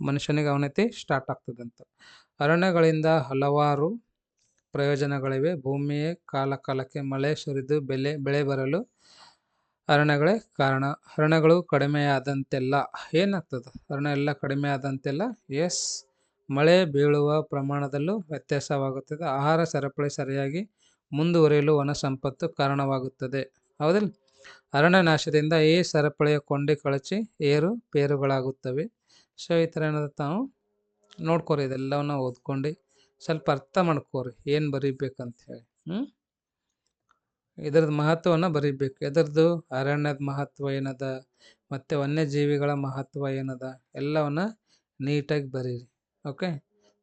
ಮನುಷ್ಯನಿಗೆ ಅವನತಿ ಸ್ಟಾರ್ಟ್ ಆಗ್ತದಂತ. ಅರಣ್ಯಗಳಿಂದ ಹಲವಾರು ಪ್ರಯೋಜನಗಳಿವೆ. ಭೂಮಿಯೇ ಕಾಲಕ್ಕೆ ಮಳೆ ಸುರಿದು ಬೆಳೆ ಬರಲು ಅರಣ್ಯಗಳೇ ಕಾರಣ. ಅರಣ್ಯಗಳು ಕಡಿಮೆಯಾದಂತೆಲ್ಲ ಏನಾಗ್ತದೆ, ಅರಣ್ಯ ಎಲ್ಲ ಕಡಿಮೆ ಆದಂತೆಲ್ಲ ಮಳೆ ಬೀಳುವ ಪ್ರಮಾಣದಲ್ಲೂ ವ್ಯತ್ಯಾಸವಾಗುತ್ತದೆ. ಆಹಾರ ಸರಪಳಿ ಸರಿಯಾಗಿ ಮುಂದುವರಿಯಲು ವನ ಸಂಪತ್ತು ಕಾರಣವಾಗುತ್ತದೆ. ಹೌದಿಲ್ಲ? ಅರಣ್ಯ ನಾಶದಿಂದ ಈ ಸರಪಳಿಯ ಕೊಂಡಿ ಕಳಚಿ ಏರು ಪೇರುಗಳಾಗುತ್ತವೆ. ಸೊ ಈ ಥರ ಏನಾದ್ರು ತಾವು ನೋಡ್ಕೋರಿ, ಇದೆಲ್ಲವನ್ನ ಓದ್ಕೊಂಡು ಸ್ವಲ್ಪ ಅರ್ಥ ಮಾಡ್ಕೋರಿ ಏನು ಬರೀಬೇಕಂತ ಹೇಳಿ. ಇದರದ್ದು ಮಹತ್ವವನ್ನು ಬರೀಬೇಕು. ಇದರದ್ದು ಅರಣ್ಯದ ಮಹತ್ವ ಏನದ ಮತ್ತು ವನ್ಯಜೀವಿಗಳ ಮಹತ್ವ ಏನದ ಎಲ್ಲವನ್ನ ನೀಟಾಗಿ ಬರೀರಿ. ಓಕೆ,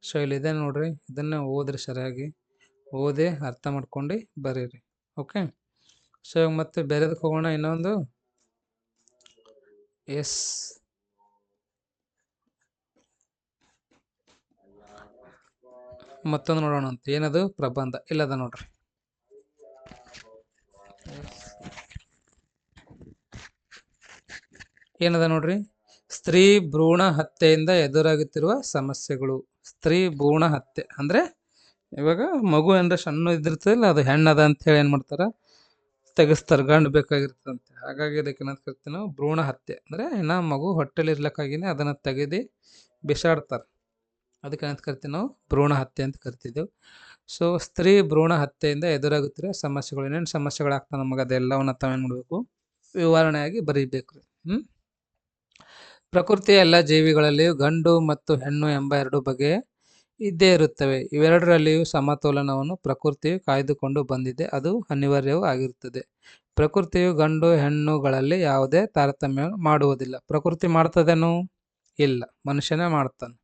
ಸೊ ಇಲ್ಲಿದೆ ನೋಡ್ರಿ, ಇದನ್ನು ಓದ್ರಿ, ಸರಿಯಾಗಿ ಓದಿ ಅರ್ಥ ಮಾಡ್ಕೊಂಡು ಬರೀರಿ. ಓಕೆ, ಸೊ ಮತ್ತೆ ಬೇರೆದಕ್ಕೆ ಹೋಗೋಣ. ಇನ್ನೊಂದು ಮತ್ತೊಂದು ನೋಡೋಣ ಅಂತ. ಏನದು? ಪ್ರಬಂಧ. ಇಲ್ಲದ ನೋಡ್ರಿ, ಏನದ ನೋಡ್ರಿ, ಸ್ತ್ರೀ ಭ್ರೂಣ ಹತ್ಯೆಯಿಂದ ಎದುರಾಗುತ್ತಿರುವ ಸಮಸ್ಯೆಗಳು. ಸ್ತ್ರೀ ಭ್ರೂಣ ಹತ್ಯೆ ಅಂದರೆ ಇವಾಗ ಮಗು ಏನಾರ ಸಣ್ಣ ಇದ್ದಿರ್ತದಿಲ್ಲ, ಅದು ಹೆಣ್ಣದ ಅಂತ ಹೇಳಿ ಏನು ಮಾಡ್ತಾರೆ, ತೆಗೆಸ್ತಾರೆ, ಗಂಡು ಬೇಕಾಗಿರ್ತದಂತೆ. ಹಾಗಾಗಿ ಅದಕ್ಕೆ ಏನಂತ ಕರಿತೀವಿ ನಾವು, ಭ್ರೂಣ ಹತ್ಯೆ. ಅಂದರೆ ಇನ್ನು ಮಗು ಹೊಟ್ಟೆಲಿ ಇರ್ಲಿಕ್ಕಾಗಿನೇ ಅದನ್ನು ತೆಗೆದು ಬಿಸಾಡ್ತಾರೆ, ಅದಕ್ಕೆ ಏನಂತ ಕರಿತೀವಿ ನಾವು, ಭ್ರೂಣ ಹತ್ಯೆ ಅಂತ ಕರಿತಿದ್ದೆವು. ಸೊ ಸ್ತ್ರೀ ಭ್ರೂಣ ಹತ್ಯೆಯಿಂದ ಎದುರಾಗುತ್ತಿರುವ ಸಮಸ್ಯೆಗಳು, ಏನೇನು ಸಮಸ್ಯೆಗಳಾಗ್ತವೆ ನಮಗೆ ಅದೆಲ್ಲವನ್ನ ತಾವೇನು ಮಾಡಬೇಕು, ವಿವರಣೆಯಾಗಿ ಬರೀಬೇಕು. ಪ್ರಕೃತಿಯ ಎಲ್ಲ ಜೀವಿಗಳಲ್ಲಿಯೂ ಗಂಡು ಮತ್ತು ಹೆಣ್ಣು ಎಂಬ 2 ಬಗೆ ಇದ್ದೇ ಇರುತ್ತವೆ. ಇವೆರಡರಲ್ಲಿಯೂ ಸಮತೋಲನವನ್ನು ಪ್ರಕೃತಿಯು ಕಾಯ್ದುಕೊಂಡು ಬಂದಿದೆ, ಅದು ಅನಿವಾರ್ಯವೂ ಆಗಿರುತ್ತದೆ. ಪ್ರಕೃತಿಯು ಗಂಡು ಹೆಣ್ಣುಗಳಲ್ಲಿ ಯಾವುದೇ ತಾರತಮ್ಯ ಮಾಡುವುದಿಲ್ಲ. ಪ್ರಕೃತಿ ಮಾಡ್ತದೇನೋ? ಇಲ್ಲ, ಮನುಷ್ಯನೇ ಮಾಡ್ತಾನೆ.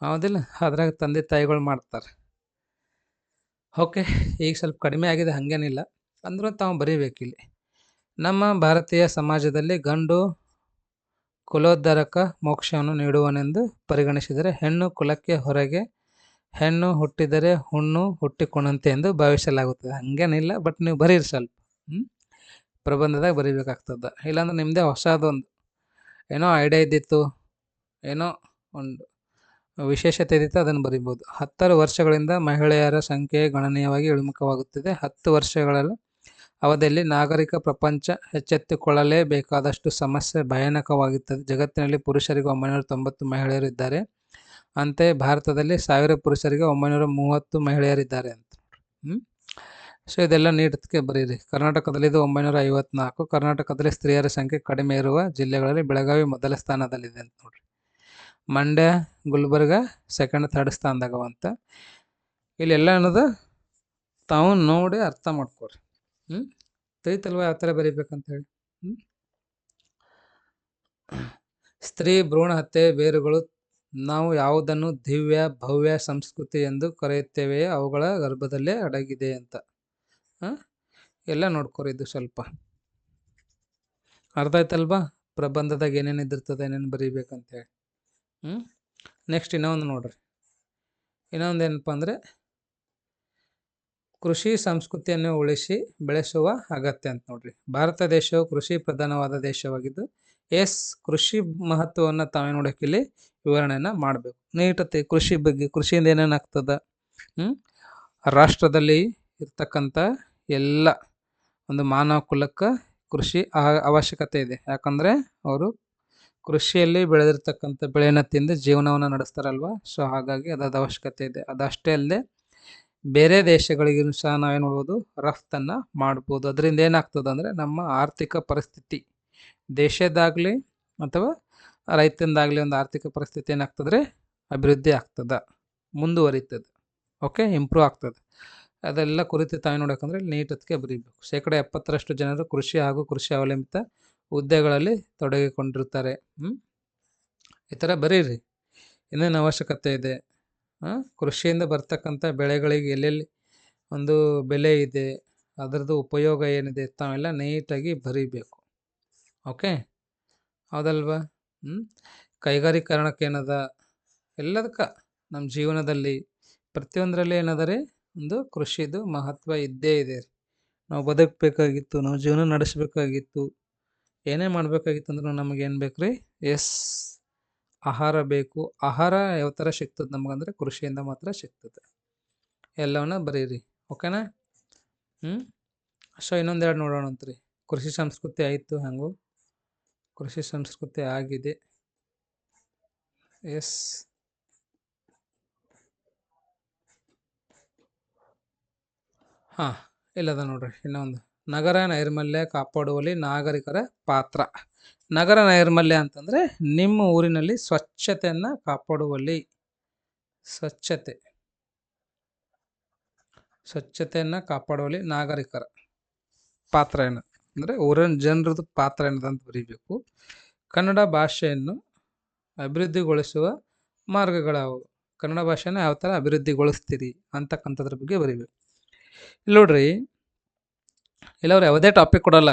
ಹೌದಿಲ್ಲ? ಅದ್ರಾಗ ತಂದೆ ತಾಯಿಗಳು ಮಾಡ್ತಾರೆ. ಓಕೆ, ಈಗ ಸ್ವಲ್ಪ ಕಡಿಮೆ ಆಗಿದೆ, ಹಾಗೇನಿಲ್ಲ, ಅಂದರೂ ತಾವು ಬರೀಬೇಕಿಲ್ಲಿ. ನಮ್ಮ ಭಾರತೀಯ ಸಮಾಜದಲ್ಲಿ ಗಂಡು ಕುಲೋದ್ಧಾರಕ ಮೋಕ್ಷವನ್ನು ನೀಡುವನೆಂದು ಪರಿಗಣಿಸಿದರೆ ಹೆಣ್ಣು ಕುಲಕ್ಕೆ ಹೊರಗೆ, ಹೆಣ್ಣು ಹುಟ್ಟಿದರೆ ಹುಣ್ಣು ಹುಟ್ಟಿಕೊಂಡಂತೆ ಎಂದು ಭಾವಿಸಲಾಗುತ್ತದೆ. ಹಾಗೇನಿಲ್ಲ, ಬಟ್ ನೀವು ಬರೀರಿ ಸ್ವಲ್ಪ, ಪ್ರಬಂಧದಾಗ ಬರೀಬೇಕಾಗ್ತದೆ. ಇಲ್ಲಾಂದ್ರೆ ನಿಮ್ಮದೇ ಹೊಸದೊಂದು ಏನೋ ಐಡಿಯಾ ಇದ್ದಿತ್ತು, ಏನೋ ಒಂದು ವಿಶೇಷತೆ ಇದ್ದಿತ್ತು, ಅದನ್ನು ಬರಿಬೋದು. 10 ವರ್ಷಗಳಿಂದ ಮಹಿಳೆಯರ ಸಂಖ್ಯೆ ಗಣನೀಯವಾಗಿ ಇಳಿಮುಖವಾಗುತ್ತಿದೆ. 10 ವರ್ಷಗಳ ಅವಧಿಯಲ್ಲಿ ನಾಗರಿಕ ಪ್ರಪಂಚ ಎಚ್ಚೆತ್ತುಕೊಳ್ಳಲೇಬೇಕಾದಷ್ಟು ಸಮಸ್ಯೆ ಭಯಾನಕವಾಗುತ್ತದೆ. ಜಗತ್ತಿನಲ್ಲಿ ಪುರುಷರಿಗೆ 990 ಮಹಿಳೆಯರು ಇದ್ದಾರೆ, ಅಂತೆಯೇ ಭಾರತದಲ್ಲಿ 1000 ಪುರುಷರಿಗೆ 930 ಮಹಿಳೆಯರಿದ್ದಾರೆ ಅಂತ. ಸೊ ಇದೆಲ್ಲ ನೀಡೋದಕ್ಕೆ ಬರೀರಿ. ಕರ್ನಾಟಕದಲ್ಲಿ ಇದು 954. ಕರ್ನಾಟಕದಲ್ಲಿ ಸ್ತ್ರೀಯರ ಸಂಖ್ಯೆ ಕಡಿಮೆ ಇರುವ ಜಿಲ್ಲೆಗಳಲ್ಲಿ ಬೆಳಗಾವಿ ಮೊದಲ ಸ್ಥಾನದಲ್ಲಿದೆ ಅಂತ ನೋಡ್ರಿ. ಮಂಡ್ಯ, ಗುಲ್ಬರ್ಗ ಸೆಕೆಂಡ್, ಥರ್ಡ್ ಸ್ಥಾನದಾಗವಂತ. ಇಲ್ಲೆಲ್ಲ ಅನ್ನೋದು ತಾವು ನೋಡಿ ಅರ್ಥ ಮಾಡ್ಕೊರಿ. ತಿಳಿತಲ್ವ ಯಾವ ಥರ ಬರೀಬೇಕಂತ ಹೇಳಿ. ಸ್ತ್ರೀ ಭ್ರೂಣ ಹತ್ಯೆ ಬೇರುಗಳು ನಾವು ಯಾವುದನ್ನು ದಿವ್ಯ ಭವ್ಯ ಸಂಸ್ಕೃತಿ ಎಂದು ಕರೆಯುತ್ತೇವೆಯೇ ಅವುಗಳ ಗರ್ಭದಲ್ಲೇ ಅಡಗಿದೆ ಅಂತ ಎಲ್ಲ ನೋಡ್ಕೊರಿ. ಇದು ಸ್ವಲ್ಪ ಅರ್ಥ ಆಯ್ತಲ್ವಾ, ಪ್ರಬಂಧದಾಗ ಏನೇನು ಇದಿರ್ತದೆ, ಏನೇನು ಬರೀಬೇಕಂತ ಹೇಳಿ. ನೆಕ್ಸ್ಟ್ ಇನ್ನೊಂದು ನೋಡ್ರಿ, ಇನ್ನೊಂದು ಏನಪ್ಪ ಅಂದರೆ ಕೃಷಿ ಸಂಸ್ಕೃತಿಯನ್ನು ಉಳಿಸಿ ಬೆಳೆಸುವ ಅಗತ್ಯ ಅಂತ ನೋಡ್ರಿ. ಭಾರತ ದೇಶವು ಕೃಷಿ ಪ್ರಧಾನವಾದ ದೇಶವಾಗಿದ್ದು ಕೃಷಿ ಮಹತ್ವವನ್ನು ತಾವೇ ನೋಡೋಕ್ಕಿಲ್ಲಿ ವಿವರಣೆಯನ್ನು ಮಾಡಬೇಕು. ನೀಟತೆ ಕೃಷಿ ಬಗ್ಗೆ, ಕೃಷಿಯಿಂದ ಏನೇನಾಗ್ತದೆ, ರಾಷ್ಟ್ರದಲ್ಲಿ ಇರ್ತಕ್ಕಂಥ ಎಲ್ಲ ಒಂದು ಮಾನವ ಕುಲಕ್ಕೆ ಕೃಷಿ ಅವಶ್ಯಕತೆ ಇದೆ. ಯಾಕಂದರೆ ಅವರು ಕೃಷಿಯಲ್ಲಿ ಬೆಳೆದಿರ್ತಕ್ಕಂಥ ಬೆಳೆನ ತಿಂದು ಜೀವನವನ್ನು ನಡೆಸ್ತಾರಲ್ವ. ಸೊ ಹಾಗಾಗಿ ಅದಾದ ಅವಶ್ಯಕತೆ ಇದೆ. ಅದಷ್ಟೇ ಅಲ್ಲದೆ ಬೇರೆ ದೇಶಗಳಿಗೂ ಸಹ ನಾವೇನು ಮಾಡ್ಬೋದು, ರಫ್ತನ್ನು ಮಾಡ್ಬೋದು. ಅದರಿಂದ ಏನಾಗ್ತದೆ ಅಂದರೆ ನಮ್ಮ ಆರ್ಥಿಕ ಪರಿಸ್ಥಿತಿ ದೇಶದಾಗಲಿ ಅಥವಾ ರೈತಂದಾಗಲಿ ಒಂದು ಆರ್ಥಿಕ ಪರಿಸ್ಥಿತಿ ಏನಾಗ್ತದ್ರೆ, ಅಭಿವೃದ್ಧಿ ಆಗ್ತದೆ, ಮುಂದುವರಿತದೆ. ಓಕೆ, ಇಂಪ್ರೂವ್ ಆಗ್ತದೆ. ಅದೆಲ್ಲ ಕುರಿತು ತಾವು ನೋಡೋಕಂದ್ರೆ ನೀಟಕ್ಕೆ ಬರೀಬೇಕು. 70% ಜನರು ಕೃಷಿ ಹಾಗೂ ಕೃಷಿ ಅವಲಂಬಿತ ಹುದ್ದೆಗಳಲ್ಲಿ ತೊಡಗಿಕೊಂಡಿರ್ತಾರೆ. ಈ ಥರ ಬರೀರಿ. ಇನ್ನೇನು ಅವಶ್ಯಕತೆ ಇದೆ? ಕೃಷಿಯಿಂದ ಬರ್ತಕ್ಕಂಥ ಬೆಳೆಗಳಿಗೆ ಎಲ್ಲೆಲ್ಲಿ ಒಂದು ಬೆಲೆ ಇದೆ, ಅದರದ್ದು ಉಪಯೋಗ ಏನಿದೆ, ತಾವೆಲ್ಲ ನೀಟಾಗಿ ಬರೀಬೇಕು. ಓಕೆ, ಹೌದಲ್ವಾ? ಕೈಗಾರೀಕರಣಕ್ಕೆ ಏನದ, ಎಲ್ಲದಕ್ಕೆ ನಮ್ಮ ಜೀವನದಲ್ಲಿ ಪ್ರತಿಯೊಂದರಲ್ಲಿ ಏನದ ರೀ, ಒಂದು ಕೃಷಿದು ಮಹತ್ವ ಇದ್ದೇ ಇದೆ. ನಾವು ಬದುಕಬೇಕಾಗಿತ್ತು, ನಾವು ಜೀವನ ನಡೆಸಬೇಕಾಗಿತ್ತು, ಏನೇ ಮಾಡಬೇಕಾಗಿತ್ತು ಅಂದ್ರೆ ನಮಗೇನು ಬೇಕು ರೀ? ಆಹಾರ ಬೇಕು. ಆಹಾರ ಯಾವ ಥರ ಸಿಗ್ತದೆ ನಮಗಂದ್ರೆ ಕೃಷಿಯಿಂದ ಮಾತ್ರ ಸಿಗ್ತದೆ. ಎಲ್ಲವನ್ನ ಬರೀರಿ. ಓಕೆನಾ? ಸೊ ಇನ್ನೊಂದೆರಡು ನೋಡೋಣ ಅಂತ್ರಿ. ಕೃಷಿ ಸಂಸ್ಕೃತಿ ಆಯಿತು, ಹಂಗು ಕೃಷಿ ಸಂಸ್ಕೃತಿ ಆಗಿದೆ. ಎಸ್, ಹಾಂ, ಇಲ್ಲದ ನೋಡ್ರಿ ಇನ್ನೊಂದು. ನಗರ ನೈರ್ಮಲ್ಯ ಕಾಪಾಡುವಲ್ಲಿ ನಾಗರಿಕರ ಪಾತ್ರ. ನಗರ ನೈರ್ಮಲ್ಯ ಅಂತಂದರೆ ನಿಮ್ಮ ಊರಿನಲ್ಲಿ ಸ್ವಚ್ಛತೆಯನ್ನು ಕಾಪಾಡುವಲ್ಲಿ, ಸ್ವಚ್ಛತೆಯನ್ನು ಕಾಪಾಡುವಲ್ಲಿ ನಾಗರಿಕರ ಪಾತ್ರ ಏನು ಅಂದರೆ ಊರಿನ ಜನರದ್ದು ಪಾತ್ರ ಏನದ ಅಂತ ಬರೀಬೇಕು. ಕನ್ನಡ ಭಾಷೆಯನ್ನು ಅಭಿವೃದ್ಧಿಗೊಳಿಸುವ ಮಾರ್ಗಗಳಾವು. ಕನ್ನಡ ಭಾಷೆನ ಯಾವ ಥರ ಅಭಿವೃದ್ಧಿಗೊಳಿಸ್ತೀರಿ ಅಂತಕ್ಕಂಥದ್ರ ಬಗ್ಗೆ ಬರೀಬೇಕು. ಇಲ್ಲಿ ನೋಡ್ರಿ, ಇಲ್ಲವ್ರು ಯಾವುದೇ ಟಾಪಿಕ್ ಕೊಡಲ್ಲ,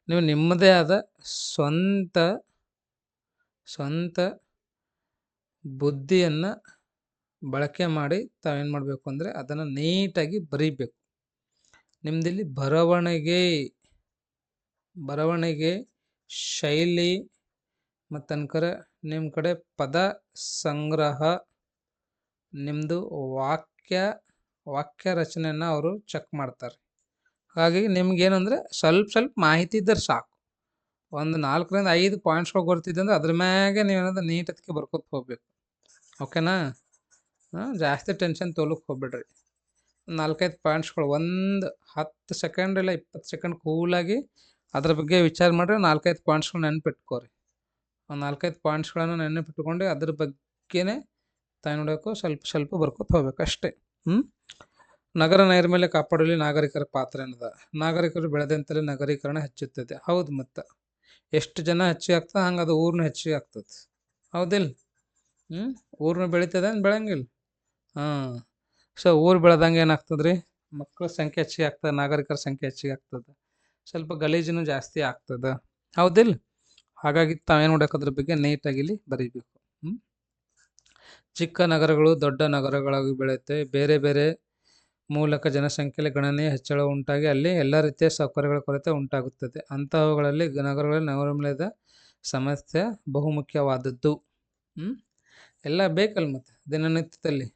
ನೀವು ನಿಮ್ಮದೇ ಆದ ಸ್ವಂತ ಬುದ್ಧಿಯನ್ನು ಬಳಕೆ ಮಾಡಿ ತಾವೇನು ಮಾಡಬೇಕು ಅಂದರೆ ಅದನ್ನು ನೀಟಾಗಿ ಬರೀಬೇಕು. ನಿಮ್ಮದಿಲ್ಲಿ ಬರವಣಿಗೆ ಶೈಲಿ ಮತ್ತು ಅನ್ಕರ ನಿಮ್ಮ ಕಡೆ ಪದ ಸಂಗ್ರಹ, ನಿಮ್ಮದು ವಾಕ್ಯ ರಚನೆಯನ್ನು ಅವರು ಚೆಕ್ ಮಾಡ್ತಾರೆ. ಹಾಗಾಗಿ ನಿಮ್ಗೇನಂದರೆ ಸ್ವಲ್ಪ ಮಾಹಿತಿ ಇದ್ದರೆ ಸಾಕು. ಒಂದು 4ರಿಂದ 5 ಪಾಯಿಂಟ್ಸ್ಗಳು ಗೊತ್ತಿದೆ ಅಂದರೆ ಅದ್ರ ಮ್ಯಾಗೆ ನೀವೇನಂದ್ರೆ ನೀಟಕ್ಕೆ ಬರ್ಕೊತ ಹೋಗ್ಬೇಕು. ಓಕೆನಾ? ಜಾಸ್ತಿ ಟೆನ್ಷನ್ ತೊಗೊಳಕ್ಕೆ ಹೋಗ್ಬೇಡ್ರಿ. 4-5 ಪಾಯಿಂಟ್ಸ್ಗಳು ಒಂದು 10 ಸೆಕೆಂಡ್ ಇಲ್ಲ 20 ಸೆಕೆಂಡ್ ಕೂಲಾಗಿ ಅದ್ರ ಬಗ್ಗೆ ವಿಚಾರ ಮಾಡಿದ್ರೆ 4-5 ಪಾಯಿಂಟ್ಸ್ಗಳು ನೆನಪಿಟ್ಕೋರಿ. 4-5 ಪಾಯಿಂಟ್ಸ್ಗಳನ್ನು ನೆನಪಿಟ್ಕೊಂಡು ಅದ್ರ ಬಗ್ಗೆನೇ ತಾಯಿ ನೋಡೋಕ್ಕೂ ಸ್ವಲ್ಪ ಬರ್ಕೊತ ಹೋಗ್ಬೇಕು ಅಷ್ಟೇ. ನಗರ ನೈರ್ಮಲ್ಯ ಕಾಪಾಡಲು ನಾಗರಿಕರ ಪಾತ್ರ ಏನದ? ನಾಗರಿಕರು ಬೆಳೆದಂತಲೇ ನಗರೀಕರಣ ಹೆಚ್ಚುತ್ತದೆ. ಹೌದು, ಮತ್ತು ಎಷ್ಟು ಜನ ಹೆಚ್ಚಿಗೆ ಆಗ್ತದೆ ಹಂಗೆ ಅದು ಊರ್ನು ಹೆಚ್ಚಿಗೆ ಆಗ್ತದೆ. ಹೌದಿಲ್ಲ? ಊರ್ನು ಬೆಳೀತದೆ ಬೆಳಂಗಿಲ್ಲ. ಸೊ ಊರು ಬೆಳೆದಂಗೆ ಏನಾಗ್ತದೆ ರೀ, ಮಕ್ಕಳ ಸಂಖ್ಯೆ ಹೆಚ್ಚಿಗೆ ಆಗ್ತದೆ, ನಾಗರಿಕರ ಸಂಖ್ಯೆ ಹೆಚ್ಚಿಗೆ ಆಗ್ತದೆ, ಸ್ವಲ್ಪ ಗಲೀಜನ್ನು ಜಾಸ್ತಿ ಆಗ್ತದೆ. ಹೌದಿಲ್ಲ? ಹಾಗಾಗಿ ತಾವೇನು ನೋಡೋಕೆ ಬಗ್ಗೆ ನೀಟಾಗಿ ಇಲ್ಲಿ ಬರೀಬೇಕು. ಚಿಕ್ಕ ನಗರಗಳು ದೊಡ್ಡ ನಗರಗಳಾಗಿ ಬೆಳೆಯುತ್ತವೆ. ಬೇರೆ ಬೇರೆ ಮೂಲಕ ಜನಸಂಖ್ಯೆಯಲ್ಲಿ ಗಣನೀಯ ಹೆಚ್ಚಳ ಉಂಟಾಗಿ ಅಲ್ಲಿ ಎಲ್ಲ ರೀತಿಯ ಸೌಕರ್ಯಗಳ ಕೊರತೆ ಉಂಟಾಗುತ್ತದೆ. ಅಂತಹವುಗಳಲ್ಲಿ ನಗರಗಳಲ್ಲಿ ನೈರ್ಮಲ್ಯದ ಸಮಸ್ಯೆ ಬಹುಮುಖ್ಯವಾದದ್ದು. ಎಲ್ಲ ಬೇಕಲ್ಲ ಮತ್ತು ದಿನನಿತ್ಯದಲ್ಲಿ.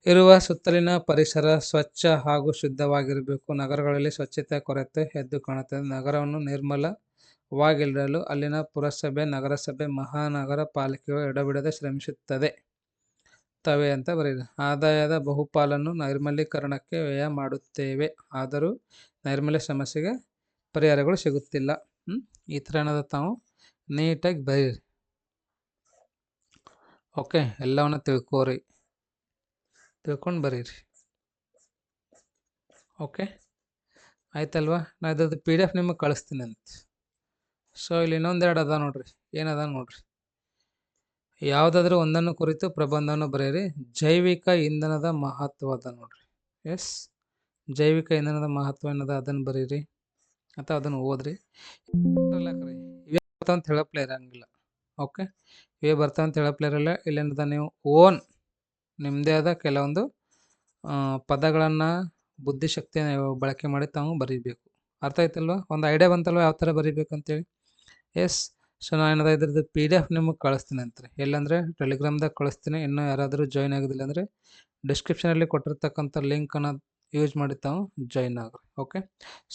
ಇರುವ ಸುತ್ತಲಿನ ಪರಿಸರ ಸ್ವಚ್ಛ ಹಾಗೂ ಶುದ್ಧವಾಗಿರಬೇಕು. ನಗರಗಳಲ್ಲಿ ಸ್ವಚ್ಛತೆಯ ಕೊರತೆ ಎದ್ದು ಕಾಣುತ್ತದೆ. ನಗರವನ್ನು ನಿರ್ಮಲವಾಗಿಡಲು ಅಲ್ಲಿನ ಪುರಸಭೆ, ನಗರಸಭೆ, ಮಹಾನಗರ ಪಾಲಿಕೆಗಳು ಎಡಬಿಡದೆ ಶ್ರಮಿಸುತ್ತದೆ ತವೆ ಅಂತ ಬರೀರಿ. ಆದಾಯದ ಬಹುಪಾಲನ್ನು ನೈರ್ಮಲೀಕರಣಕ್ಕೆ ವ್ಯಯ ಮಾಡುತ್ತೇವೆ, ಆದರೂ ನೈರ್ಮಲ್ಯ ಸಮಸ್ಯೆಗೆ ಪರಿಹಾರಗಳು ಸಿಗುತ್ತಿಲ್ಲ. ಈ ಥರ ಏನದ ತಾವು ನೀಟಾಗಿ ಬರೀರಿ. ಓಕೆ, ಎಲ್ಲವನ್ನ ತಿಳ್ಕೊಂಡು ಬರೀರಿ. ಓಕೆ, ಆಯ್ತಲ್ವಾ? ನಾ ಇದ್ರದ್ದು PDF ನಿಮಗೆ ಕಳಿಸ್ತೀನಿ ಅಂತ. ಸೊ ಇಲ್ಲಿ ಇನ್ನೊಂದೆರಡು ಅದ ನೋಡ್ರಿ. ಏನದ ನೋಡ್ರಿ, ಯಾವುದಾದ್ರೂ ಒಂದನ್ನು ಕುರಿತು ಪ್ರಬಂಧವನ್ನು ಬರೆಯಿರಿ. ಜೈವಿಕ ಇಂಧನದ ಮಹತ್ವ ಅದ ನೋಡ್ರಿ. ಎಸ್, ಜೈವಿಕ ಇಂಧನದ ಮಹತ್ವ ಏನದ ಅದನ್ನು ಬರೀರಿ ಅಥವಾ ಅದನ್ನು ಓದ್ರಿ. ಇವೇ ಬರ್ತಾವಂತ ಹೇಳಪ್ಲೇ ಇರಂಗಿಲ್ಲ. ಓಕೆ, ಇವೇ ಬರ್ತಾವಂತ ಹೇಳಪ್ಲೇ ಇರಲ್ಲ. ಇಲ್ಲೇನದ ನೀವು ನಿಮ್ಮದೇ ಆದ ಕೆಲವೊಂದು ಪದಗಳನ್ನು ಬುದ್ಧಿಶಕ್ತಿಯನ್ನು ಬಳಕೆ ಮಾಡಿ ತಾವು ಬರೀಬೇಕು. ಅರ್ಥ ಆಯ್ತಲ್ವ? ಒಂದು ಐಡಿಯಾ ಬಂತಲ್ವ ಯಾವ ಥರ ಬರೀಬೇಕಂತೇಳಿ. ಎಸ್, ಸೊ ನಾನು ಏನದ ಇದ್ರದ್ದು PDF ನಿಮಗೆ ಕಳಿಸ್ತೀನಿ ಅಂತ್ರಿ. ಎಲ್ಲಂದರೆ ಟೆಲಿಗ್ರಾಮ್ದಾಗ ಕಳಿಸ್ತೀನಿ. ಇನ್ನೂ ಯಾರಾದರೂ ಜಾಯ್ನ್ ಆಗೋದಿಲ್ಲ ಅಂದರೆ ಡಿಸ್ಕ್ರಿಪ್ಷನಲ್ಲಿ ಕೊಟ್ಟಿರ್ತಕ್ಕಂಥ ಲಿಂಕನ್ನು ಯೂಸ್ ಮಾಡಿ ತಾವು ಜಾಯಿನ್ ಆಗ್ರಿ. ಓಕೆ.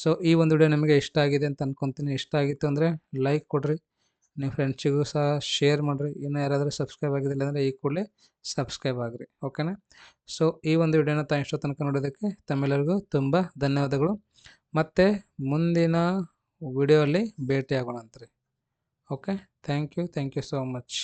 ಸೊ ಈ ಒಂದು ವಿಡಿಯೋ ನಿಮಗೆ ಇಷ್ಟ ಆಗಿದೆ ಅಂತ ಅನ್ಕೊತೀನಿ. ಇಷ್ಟ ಆಗಿತ್ತು ಅಂದರೆ ಲೈಕ್ ಕೊಡಿರಿ, ನಿಮ್ಮ ಫ್ರೆಂಡ್ಸಿಗೂ ಸಹ ಶೇರ್ ಮಾಡಿರಿ. ಇನ್ನೂ ಯಾರಾದರೂ ಸಬ್ಸ್ಕ್ರೈಬ್ ಆಗಿದ್ದಿಲ್ಲ ಅಂದರೆ ಈ ಕೂಡಲೇ ಸಬ್ಸ್ಕ್ರೈಬ್ ಆಗಿರಿ. ಓಕೆನಾ. ಸೊ ಈ ಒಂದು ವಿಡಿಯೋನ ತಾವು ಇಷ್ಟೋ ತನಕ ನೋಡೋದಕ್ಕೆ ತಮ್ಮೆಲ್ಲರಿಗೂ ತುಂಬ ಧನ್ಯವಾದಗಳು. ಮತ್ತು ಮುಂದಿನ ವಿಡಿಯೋ ಅಲ್ಲಿ ಭೇಟಿ ಆಗೋಣ ಅಂತ್ರಿ. Okay. Thank you so much.